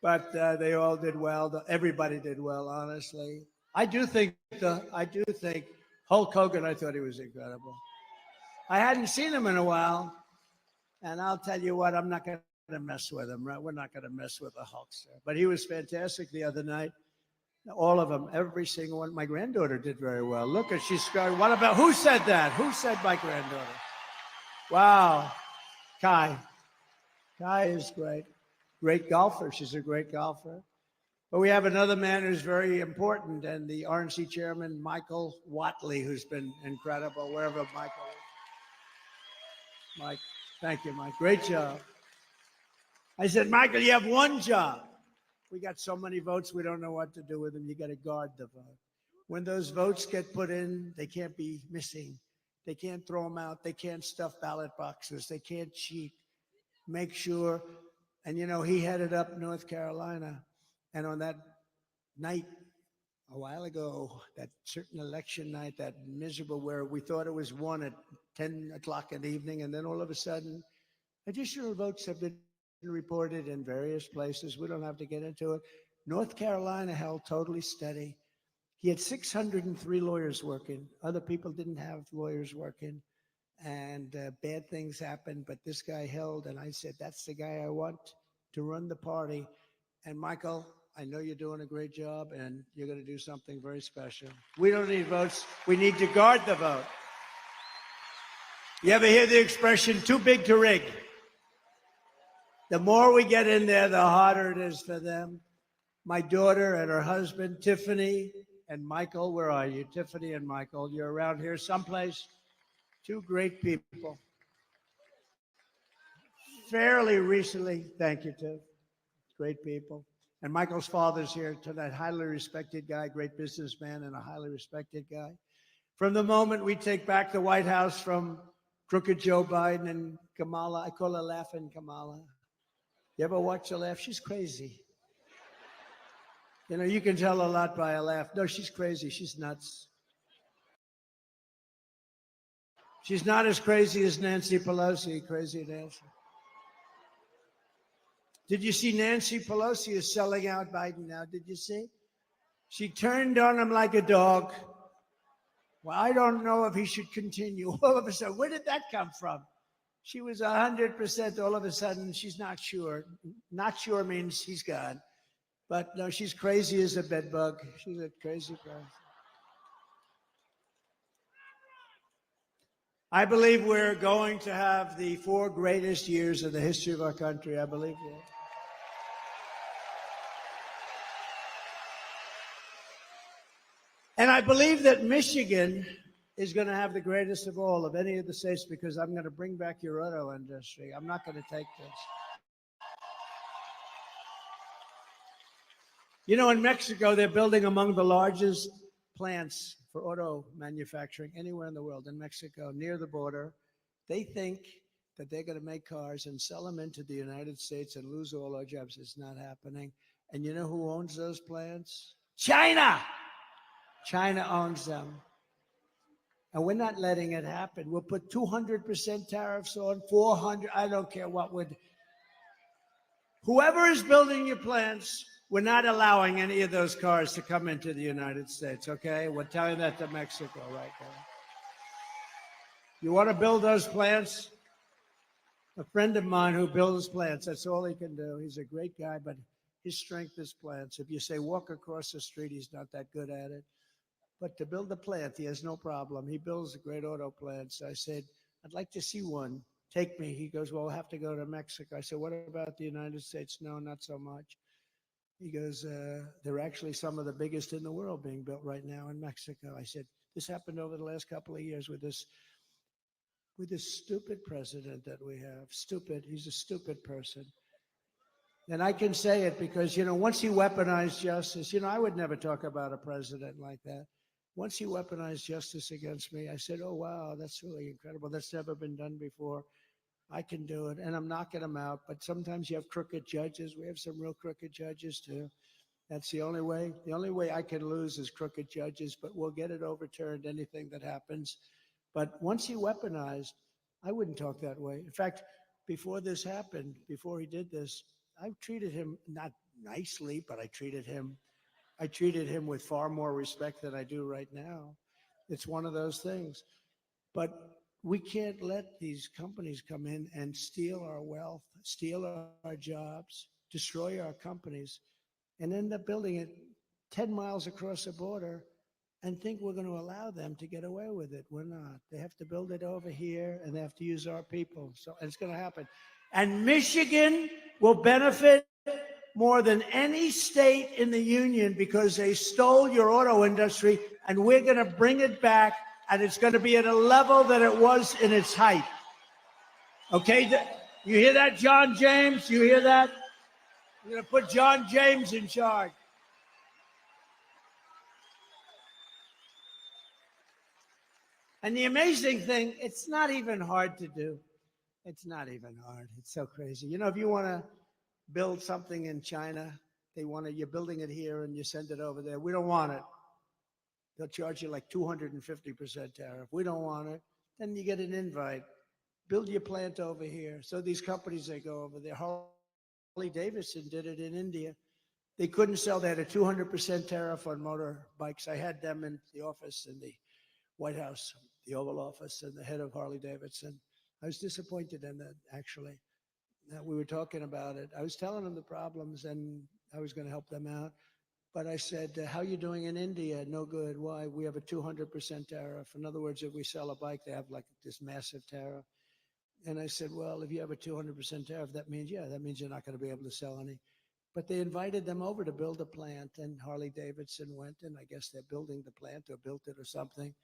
But they all did well. Everybody did well, honestly. I do think Hulk Hogan, I thought he was incredible. I hadn't seen him in a while. And I'll tell you what, I'm not going to mess with him, right? We're not going to mess with the Hulkster. But he was fantastic the other night. All of them, every single one. My granddaughter did very well. Look at, she's starting. What about, who said that? Who said my granddaughter? Wow. Kai. Kai is great. Great golfer. She's a great golfer. But we have another man who's very important, and the RNC chairman, Michael Watley, who's been incredible, wherever Michael is. Mike, thank you, Mike. Great job. I said, Michael, you have one job. We got so many votes, we don't know what to do with them. You got to guard the vote. When those votes get put in, they can't be missing. They can't throw them out. They can't stuff ballot boxes. They can't cheat. Make sure. And, you know, he headed up North Carolina. And on that night, a while ago, that certain election night, that miserable where we thought it was won at 10 o'clock in the evening, and then all of a sudden, additional votes have been reported in various places. We don't have to get into it. North Carolina held totally steady. He had 603 lawyers working. Other people didn't have lawyers working. And bad things happened, but this guy held, and I said, that's the guy I want to run the party. And Michael, I know you're doing a great job, and you're going to do something very special. We don't need votes. We need to guard the vote. You ever hear the expression, too big to rig? The more we get in there, the harder it is for them. My daughter and her husband, Tiffany and Michael, where are you? Tiffany and Michael, you're around here someplace. Two great people. Fairly recently, thank you, Tiff. Great people. And Michael's father's here tonight, highly respected guy, great businessman, and a highly respected guy. From the moment we take back the White House from crooked Joe Biden and Kamala, I call her Laughing Kamala. You ever watch her laugh? She's crazy. You know, you can tell a lot by a laugh. No, she's crazy. She's nuts. She's not as crazy as Nancy Pelosi. Crazy Nancy. Did you see Nancy Pelosi is selling out Biden now? Did you see? She turned on him like a dog. Well, I don't know if he should continue. All of a sudden, where did that come from? She was 100%. All of a sudden, she's not sure. Not sure means he's gone. But no, she's crazy as a bed bug. She's a crazy person. I believe we're going to have the 4 greatest years of the history of our country. I believe that. And I believe that Michigan is going to have the greatest of all of any of the states, because I'm going to bring back your auto industry. I'm not going to take this. You know, in Mexico, they're building among the largest plants for auto manufacturing anywhere in the world. In Mexico, near the border, they think that they're going to make cars and sell them into the United States and lose all our jobs. It's not happening. And you know who owns those plants? China. China owns them. And we're not letting it happen. We'll put 200% tariffs on, 400, I don't care what would. Whoever is building your plants, we're not allowing any of those cars to come into the United States, okay? We're telling that to Mexico right now. You want to build those plants? A friend of mine who builds plants, that's all he can do. He's a great guy, but his strength is plants. If you say walk across the street, he's not that good at it. But to build a plant, he has no problem. He builds great auto plants. I said, I'd like to see one. Take me. He goes, well, we'll have to go to Mexico. I said, what about the United States? No, not so much. He goes, they're actually some of the biggest in the world being built right now in Mexico. I said, this happened over the last couple of years with this stupid president that we have. Stupid. He's a stupid person. And I can say it because, once he weaponized justice, I would never talk about a president like that. Once he weaponized justice against me, I said, oh, wow, that's really incredible. That's never been done before. I can do it. And I'm knocking them out. But sometimes you have crooked judges. We have some real crooked judges, too. That's the only way. The only way I can lose is crooked judges, but we'll get it overturned, anything that happens. But once he weaponized, I wouldn't talk that way. In fact, before this happened, before he did this, I treated him not nicely, but I treated him with far more respect than I do right now. It's one of those things. But we can't let these companies come in and steal our wealth, steal our jobs, destroy our companies, and end up building it 10 miles across the border and think we're going to allow them to get away with it. We're not. They have to build it over here, and they have to use our people. So it's going to happen. And Michigan will benefit more than any state in the union because they stole your auto industry, and we're going to bring it back, and it's going to be at a level that it was in its height. Okay? You hear that, John James? You hear that? We're going to put John James in charge. And the amazing thing, it's not even hard to do. It's not even hard. It's so crazy. If you want to build something in China, you're building it here and you send it over there. We don't want it. They'll charge you like 250% tariff. We don't want it. Then you get an invite. Build your plant over here. So these companies, they go over there. Harley Davidson did it in India. They couldn't sell. They had a 200% tariff on motorbikes. I had them in the office in the White House, the Oval Office, and the head of Harley Davidson. I was disappointed in that, actually. We were talking about it. I was telling them the problems, and I was going to help them out. But I said, how are you doing in India? No good. Why? We have a 200% tariff. In other words, if we sell a bike, they have like this massive tariff. And I said, well, if you have a 200% tariff, that means you're not going to be able to sell any. But they invited them over to build a plant, and Harley Davidson went, and I guess they're building the plant or built it or something.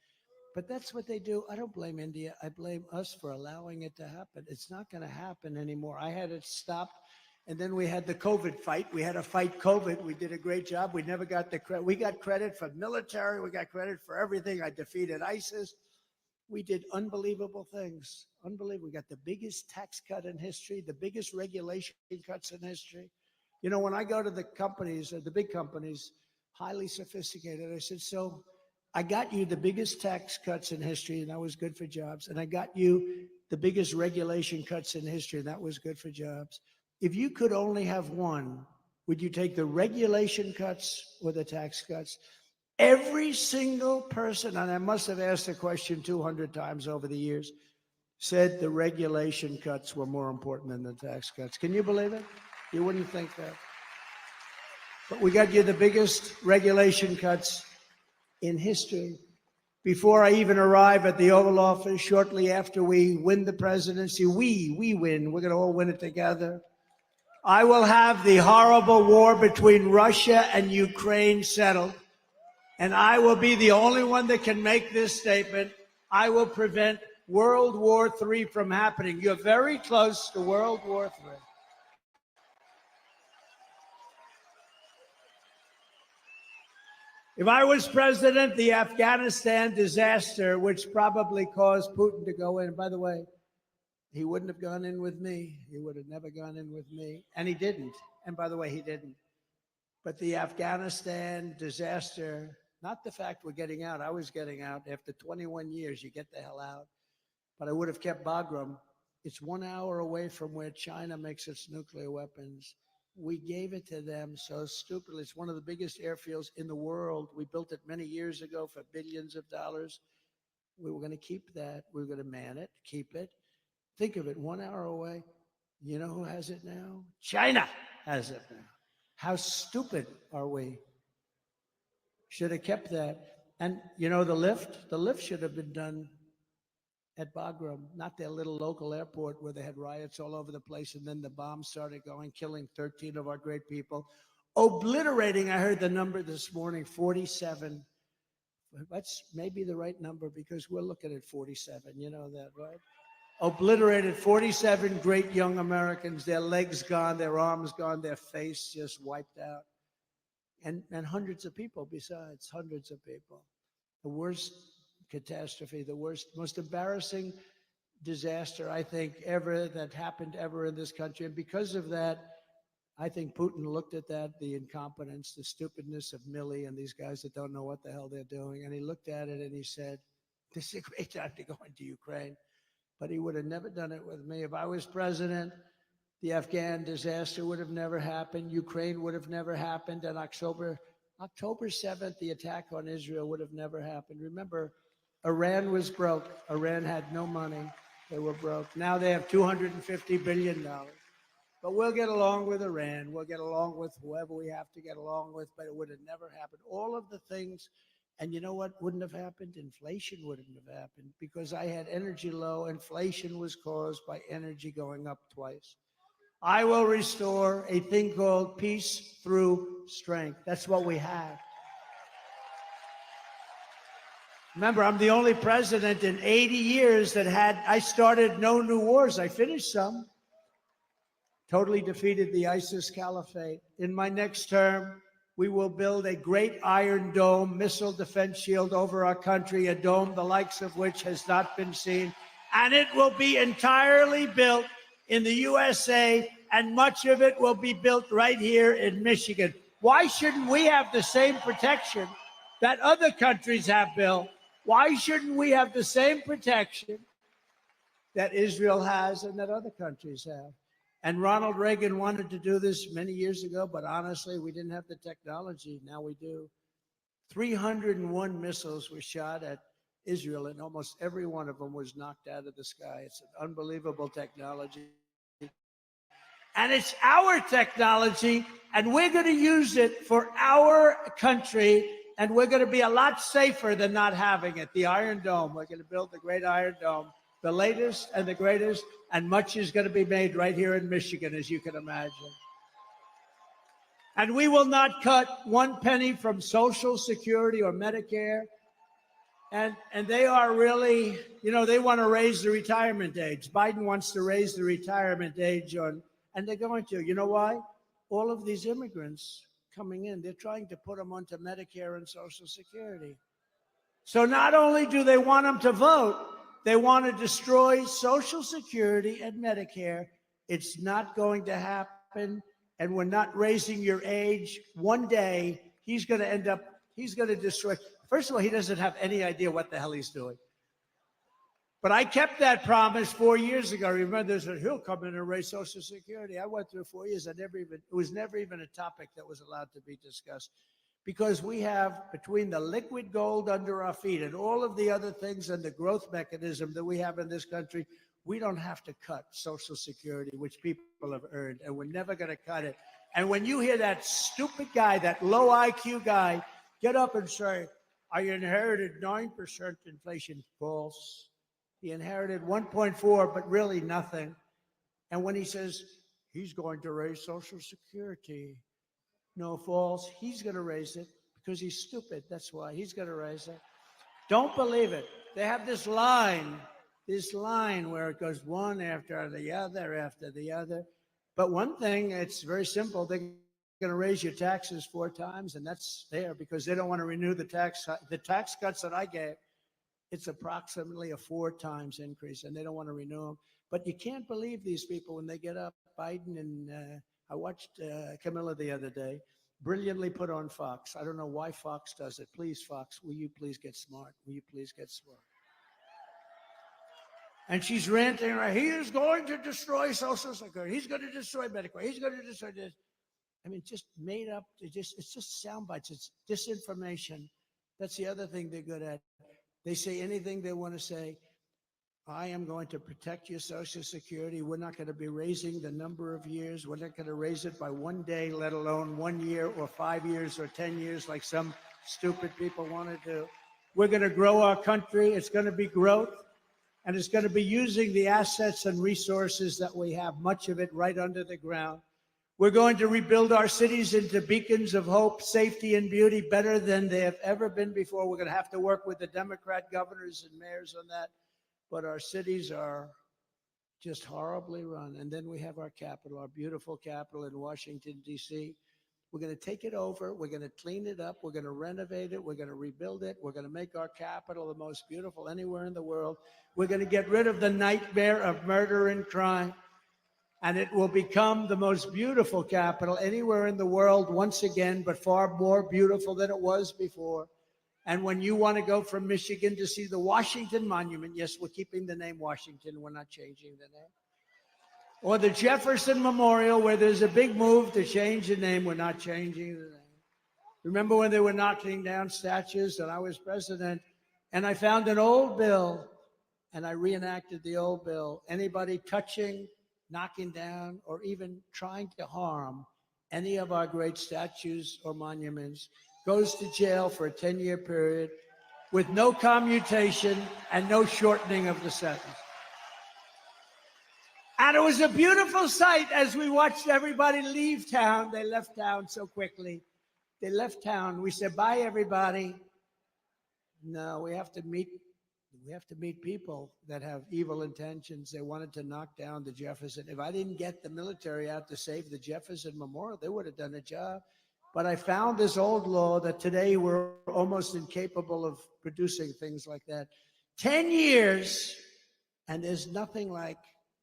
But that's what they do. I don't blame India. I blame us for allowing it to happen. It's not going to happen anymore. I had it stopped. And then we had the COVID fight. We had to fight COVID. We did a great job. We never got the credit. We got credit for military. We got credit for everything. I defeated ISIS. We did unbelievable things. Unbelievable. We got the biggest tax cut in history, the biggest regulation cuts in history. When I go to the companies, the big companies, highly sophisticated, I said, so I got you the biggest tax cuts in history, and that was good for jobs. And I got you the biggest regulation cuts in history, and that was good for jobs. If you could only have one, would you take the regulation cuts or the tax cuts? Every single person, and I must have asked the question 200 times over the years, said the regulation cuts were more important than the tax cuts. Can you believe it? You wouldn't think that. But we got you the biggest regulation cuts in history. Before I even arrive at the Oval Office, shortly after we win the presidency, we win. We're going to all win it together. I will have the horrible war between Russia and Ukraine settled. And I will be the only one that can make this statement. I will prevent World War III from happening. You're very close to World War III. If I was president, the Afghanistan disaster, which probably caused Putin to go in, by the way, he wouldn't have gone in with me. He would have never gone in with me. And he didn't. And by the way, he didn't. But the Afghanistan disaster, not the fact we're getting out. I was getting out. After 21 years, you get the hell out. But I would have kept Bagram. It's 1 hour away from where China makes its nuclear weapons. We gave it to them so stupidly. It's one of the biggest airfields in the world. We built it many years ago for billions of dollars. We were going to keep that. We were going to man it, keep it. Think of it, 1 hour away. You know who has it now? China has it now. How stupid are we? Should have kept that. And you know the lift should have been done at Bagram, not their little local airport where they had riots all over the place, and then the bombs started going, killing 13 of our great people, obliterating, I heard the number this morning, 47. That's maybe the right number because we're looking at 47, you know that, right? Obliterated 47 great young Americans, their legs gone, their arms gone, their face just wiped out. And hundreds of people besides, hundreds of people. The worst catastrophe, the worst, most embarrassing disaster, I think, ever that happened ever in this country. And because of that, I think Putin looked at that, the incompetence, the stupidness of Milley and these guys that don't know what the hell they're doing. And he looked at it and he said, this is a great time to go into Ukraine. But he would have never done it with me. If I was president, the Afghan disaster would have never happened. Ukraine would have never happened. And October 7th, the attack on Israel would have never happened. Remember, Iran was broke. Iran had no money. They were broke. Now they have $250 billion. But we'll get along with Iran. We'll get along with whoever we have to get along with, but it would have never happened. All of the things, and you know what wouldn't have happened? Inflation wouldn't have happened because I had energy low. Inflation was caused by energy going up twice. I will restore a thing called peace through strength. That's what we have. Remember, I'm the only president in 80 years that I started no new wars. I finished some. Totally defeated the ISIS caliphate. In my next term, we will build a great Iron Dome missile defense shield over our country, a dome the likes of which has not been seen. And it will be entirely built in the USA, and much of it will be built right here in Michigan. Why shouldn't we have the same protection that other countries have, Bill? Why shouldn't we have the same protection that Israel has and that other countries have? And Ronald Reagan wanted to do this many years ago, but honestly, we didn't have the technology. Now we do. 301 missiles were shot at Israel, and almost every one of them was knocked out of the sky. It's an unbelievable technology. And it's our technology, and we're going to use it for our country, and we're going to be a lot safer than not having it. The Iron Dome, we're going to build the great Iron Dome, the latest and the greatest, and much is going to be made right here in Michigan, as you can imagine. And we will not cut one penny from Social Security or Medicare. And they are really, you know, they want to raise the retirement age. Biden wants to raise the retirement age and they're going to. You know why? All of these immigrants coming in, they're trying to put them onto Medicare and Social Security. So not only do they want them to vote, they want to destroy Social Security and Medicare. It's not going to happen. And we're not raising your age. One day, he's going to destroy. First of all, he doesn't have any idea what the hell he's doing. But I kept that promise 4 years ago. Remember, they said, he'll come in and raise Social Security. I went through 4 years. It was never even a topic that was allowed to be discussed. Because we have, between the liquid gold under our feet and all of the other things and the growth mechanism that we have in this country, we don't have to cut Social Security, which people have earned, and we're never going to cut it. And when you hear that stupid guy, that low IQ guy, get up and say, I inherited 9% inflation. False. He inherited 1.4, but really nothing. And when he says he's going to raise Social Security, no, false. He's going to raise it because he's stupid. That's why he's going to raise it. Don't believe it. They have this line where it goes one after the other. But one thing, it's very simple. They're going to raise your taxes 4 times, and that's there because they don't want to renew the tax cuts that I gave. It's approximately a 4 times increase, and they don't want to renew them. But you can't believe these people when they get up. Biden and I watched Camilla the other day, brilliantly put on Fox. I don't know why Fox does it. Please, Fox, will you please get smart? Will you please get smart? And she's ranting, he is going to destroy Social Security. He's going to destroy Medicare. He's going to destroy this. I mean, just made up. It's just sound bites. It's disinformation. That's the other thing they're good at. They say anything they want to say. I am going to protect your Social Security. We're not going to be raising the number of years. We're not going to raise it by 1 day, let alone 1 year or 5 years or 10 years like some stupid people want to do. We're going to grow our country. It's going to be growth. And it's going to be using the assets and resources that we have, much of it right under the ground. We're going to rebuild our cities into beacons of hope, safety, and beauty better than they have ever been before. We're going to have to work with the Democrat governors and mayors on that. But our cities are just horribly run. And then we have our capital, our beautiful capital in Washington, D.C. We're going to take it over. We're going to clean it up. We're going to renovate it. We're going to rebuild it. We're going to make our capital the most beautiful anywhere in the world. We're going to get rid of the nightmare of murder and crime. And it will become the most beautiful capital anywhere in the world once again, but far more beautiful than it was before. And when you want to go from Michigan to see the Washington Monument, yes, we're keeping the name Washington. We're not changing the name. Or the Jefferson Memorial, where there's a big move to change the name. We're not changing the name. Remember when they were knocking down statues and I was president and I found an old bill and I reenacted the old bill. Anybody touching, knocking down, or even trying to harm any of our great statues or monuments goes to jail for a 10-year period with no commutation and no shortening of the sentence. And it was a beautiful sight as we watched everybody leave town. They left town so quickly. They left town. We said, bye, everybody. No, we have to meet people that have evil intentions. They wanted to knock down the Jefferson. If I didn't get the military out to save the Jefferson Memorial, they would have done a job. But I found this old law that today we're almost incapable of producing things like that. 10 years, and there's nothing like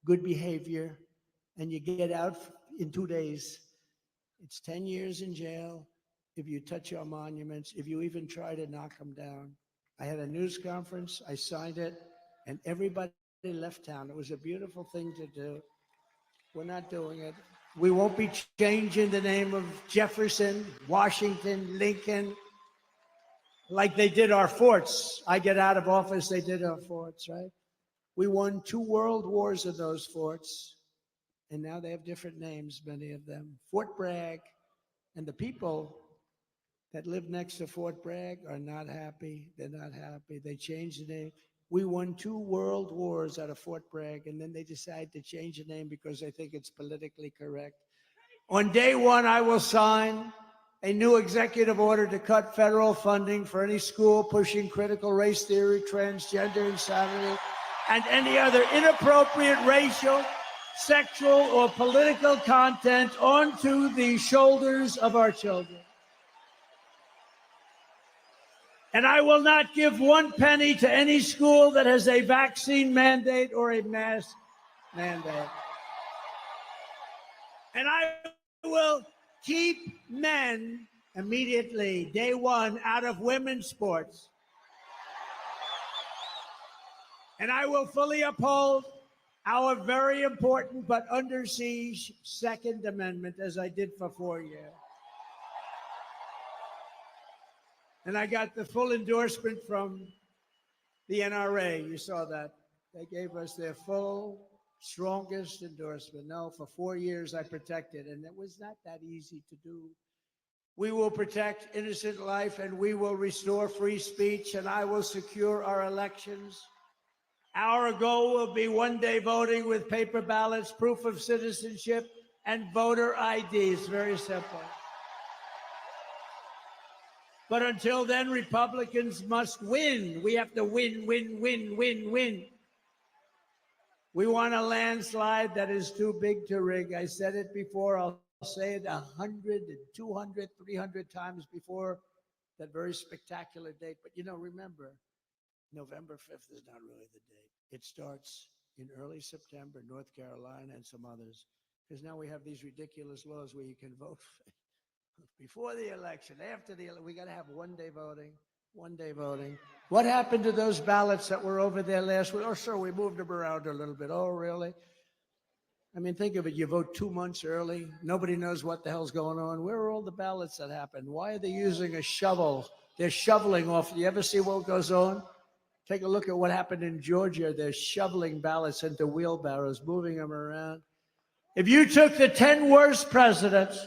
good behavior, and you get out in 2 days. It's 10 years in jail if you touch our monuments, if you even try to knock them down. I had a news conference, I signed it, and everybody left town. It was a beautiful thing to do. We're not doing it. We won't be changing the name of Jefferson, Washington, Lincoln, like they did our forts. I get out of office, they did our forts, right? We won 2 world wars in those forts, and now they have different names, many of them. Fort Bragg, and the people that live next to Fort Bragg are not happy. They're not happy. They changed the name. We won 2 world wars out of Fort Bragg, and then they decide to change the name because they think it's politically correct. On day 1, I will sign a new executive order to cut federal funding for any school pushing critical race theory, transgender insanity, and any other inappropriate racial, sexual, or political content onto the shoulders of our children. And I will not give 1 penny to any school that has a vaccine mandate or a mask mandate. And I will keep men immediately, day 1, out of women's sports. And I will fully uphold our very important but under siege Second Amendment, as I did for 4 years. And I got the full endorsement from the NRA. You saw that. They gave us their full, strongest endorsement. No, for 4 years I protected, and it was not that easy to do. We will protect innocent life, and we will restore free speech, and I will secure our elections. Our goal will be 1 day voting with paper ballots, proof of citizenship, and voter IDs. Very simple. But until then, Republicans must win. We have to win, win, win, win, win. We want a landslide that is too big to rig. I said it before. I'll say it 100, 200, 300 times before that very spectacular date. But, remember, November 5th is not really the date. It starts in early September, North Carolina and some others, because now we have these ridiculous laws where you can vote before the election, after the election. We got to have 1 day voting, 1 day voting. What happened to those ballots that were over there last week? Oh, sir, we moved them around a little bit. Oh, really? I mean, think of it. You vote 2 months early. Nobody knows what the hell's going on. Where are all the ballots that happened? Why are they using a shovel? They're shoveling off. You ever see what goes on? Take a look at what happened in Georgia. They're shoveling ballots into wheelbarrows, moving them around. If you took the 10 worst presidents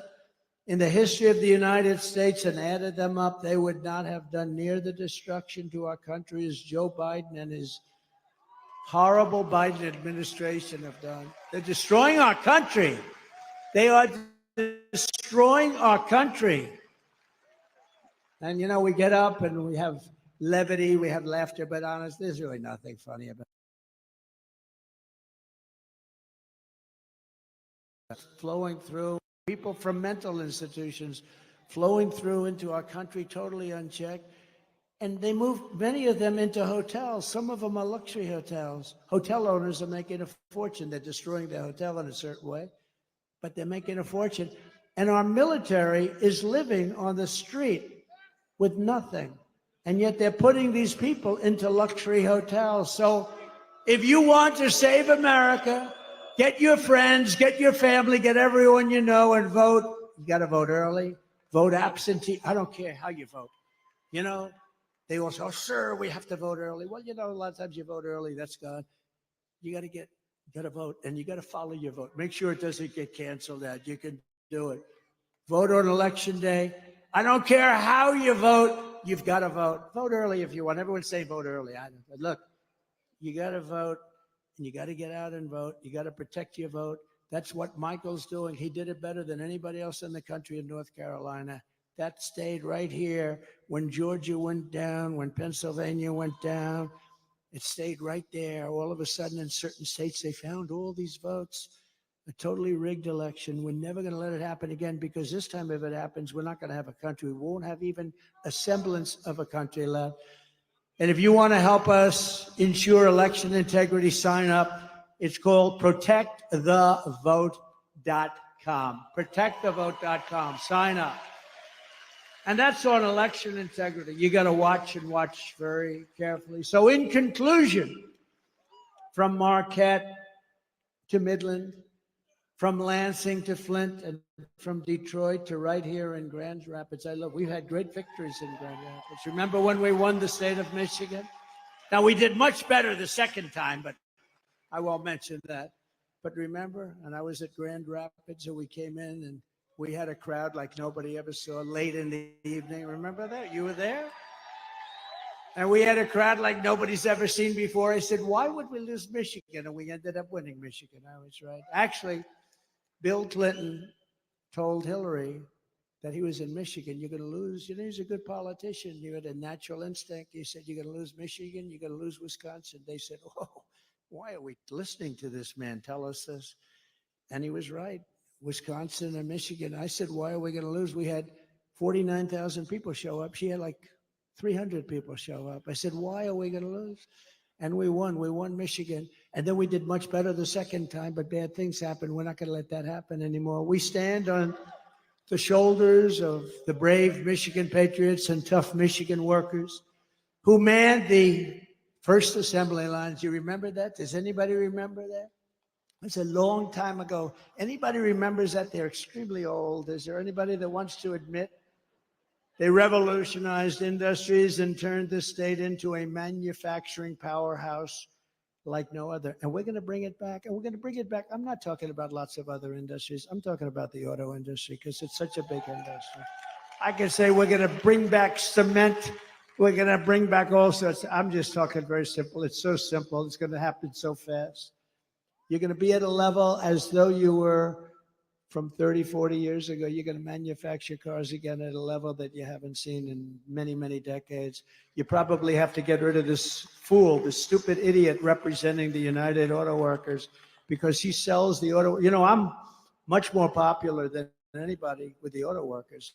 in the history of the United States and added them up, they would not have done near the destruction to our country as Joe Biden and his horrible Biden administration have done. They're destroying our country. They are destroying our country. And, you know, we get up and we have levity, we have laughter, but honest, there's really nothing funny about it. Flowing through, people from mental institutions flowing through into our country totally unchecked. And they moved many of them into hotels. Some of them are luxury hotels. Hotel owners are making a fortune. They're destroying their hotel in a certain way, but they're making a fortune. And our military is living on the street with nothing. And yet they're putting these people into luxury hotels. So if you want to save America, get your friends, get your family, get everyone you know and vote. You got to vote early, vote absentee. I don't care how you vote. You know, they all say, oh, sir, we have to vote early. Well, you know, a lot of times you vote early, that's gone. You got to vote, and you got to follow your vote. Make sure it doesn't get canceled out. You can do it. Vote on election day. I don't care how you vote, you've got to vote. Vote early if you want. Everyone's saying vote early. But look, you got to vote, and you got to get out and vote. You got to protect your vote. That's what Michael's doing. He did it better than anybody else in the country in North Carolina. That stayed right here when Georgia went down, when Pennsylvania went down. It stayed right there. All of a sudden, in certain states, they found all these votes. A totally rigged election. We're never going to let it happen again, because this time if it happens, we're not going to have a country. We won't have even a semblance of a country left. And if you want to help us ensure election integrity, sign up. It's called protectthevote.com. Protectthevote.com. Sign up. And that's on election integrity. You got to watch and watch very carefully. So in conclusion, from Marquette to Midland, from Lansing to Flint, and from Detroit to right here in Grand Rapids, we've had great victories in Grand Rapids. Remember when we won the state of Michigan? Now, we did much better the second time, but I won't mention that. But remember, and I was at Grand Rapids, and we came in, and we had a crowd like nobody ever saw late in the evening. Remember that? You were there? And we had a crowd like nobody's ever seen before. I said, why would we lose Michigan? And we ended up winning Michigan. I was right. Actually, Bill Clinton told Hillary that he was in Michigan. You're going to lose. You know, he's a good politician. You had a natural instinct. He said, you're going to lose Michigan. You're going to lose Wisconsin. They said, oh, why are we listening to this man tell us this? And he was right. Wisconsin and Michigan. I said, why are we going to lose? We had 49,000 people show up. She had like 300 people show up. I said, why are we going to lose? And we won. We won Michigan. And then we did much better the second time, but bad things happened. We're not going to let that happen anymore. We stand on the shoulders of the brave Michigan patriots and tough Michigan workers who manned the first assembly lines. You remember that? Does anybody remember that? It's a long time ago. Anybody remembers that? They're extremely old. Is there anybody that wants to admit they revolutionized industries and turned the state into a manufacturing powerhouse like no other? And we're going to bring it back. And we're going to bring it back. I'm not talking about lots of other industries. I'm talking about the auto industry, because it's such a big industry. I can say we're going to bring back cement. We're going to bring back all sorts. I'm just talking very simple. It's so simple. It's going to happen so fast. You're going to be at a level as though you were from 30, 40 years ago. You're going to manufacture cars again at a level that you haven't seen in many, many decades. You probably have to get rid of this fool, this stupid idiot representing the United Auto Workers, because he sells the auto. You know, I'm much more popular than anybody with the auto workers.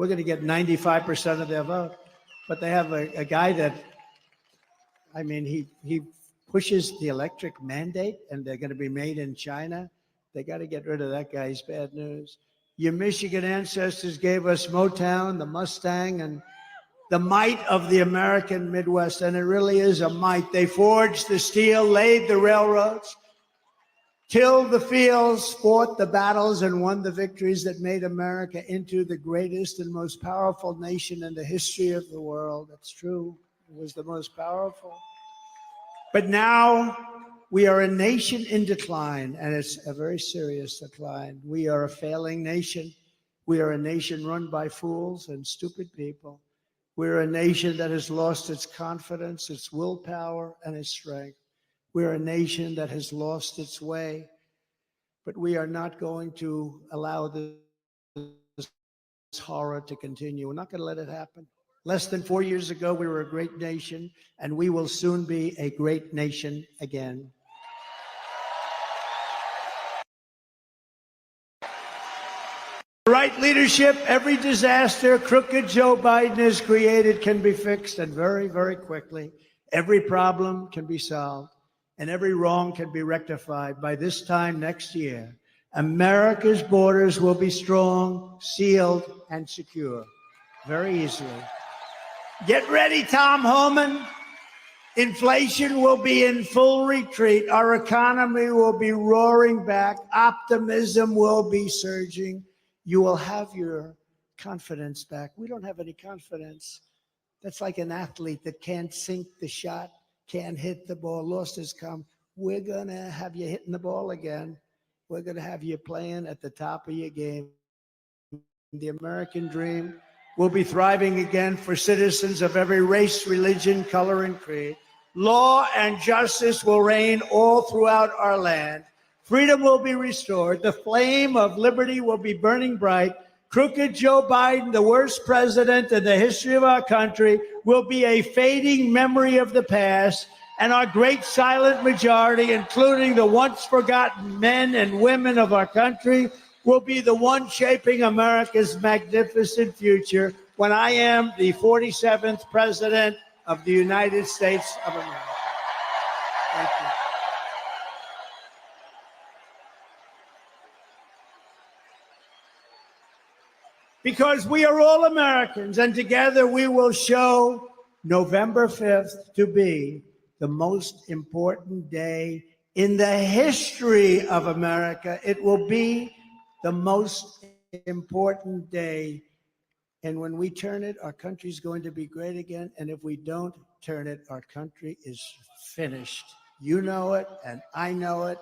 We're going to get 95% of their vote. But they have a guy that, I mean, he pushes the electric mandate, and they're going to be made in China. They got to get rid of that guy. He's bad news. Your Michigan ancestors gave us Motown, the Mustang, and the might of the American Midwest. And it really is a might. They forged the steel, laid the railroads. tilled the fields, fought the battles, and won the victories that made America into the greatest and most powerful nation in the history of the world. That's true. It was the most powerful. But now we are a nation in decline, and it's a very serious decline. We are a failing nation. We are a nation run by fools and stupid people. We're a nation that has lost its confidence, its willpower, and its strength. We're a nation that has lost its way, but we are not going to allow this horror to continue. We're not going to let it happen. Less than 4 years ago, we were a great nation, and we will soon be a great nation again. Right leadership, every disaster crooked Joe Biden has created can be fixed, and very, very quickly. Every problem can be solved, and every wrong can be rectified. By this time next year, America's borders will be strong, sealed, and secure. Very easily. Get ready, Tom Homan. Inflation will be in full retreat. Our economy will be roaring back. Optimism will be surging. You will have your confidence back. We don't have any confidence. That's like an athlete that can't sink the shot, can't hit the ball, lost his calm. We're going to have you hitting the ball again. We're going to have you playing at the top of your game. The American dream will be thriving again for citizens of every race, religion, color, and creed. Law and justice will reign all throughout our land. Freedom will be restored. The flame of liberty will be burning bright. Crooked Joe Biden, the worst president in the history of our country, will be a fading memory of the past. And our great silent majority, including the once forgotten men and women of our country, will be the one shaping America's magnificent future when I am the 47th President of the United States of America. Thank you. Because we are all Americans, and together we will show November 5th to be the most important day in the history of America. It will be the most important day. And when we turn it, our country's going to be great again. And if we don't turn it, our country is finished. You know it, and I know it.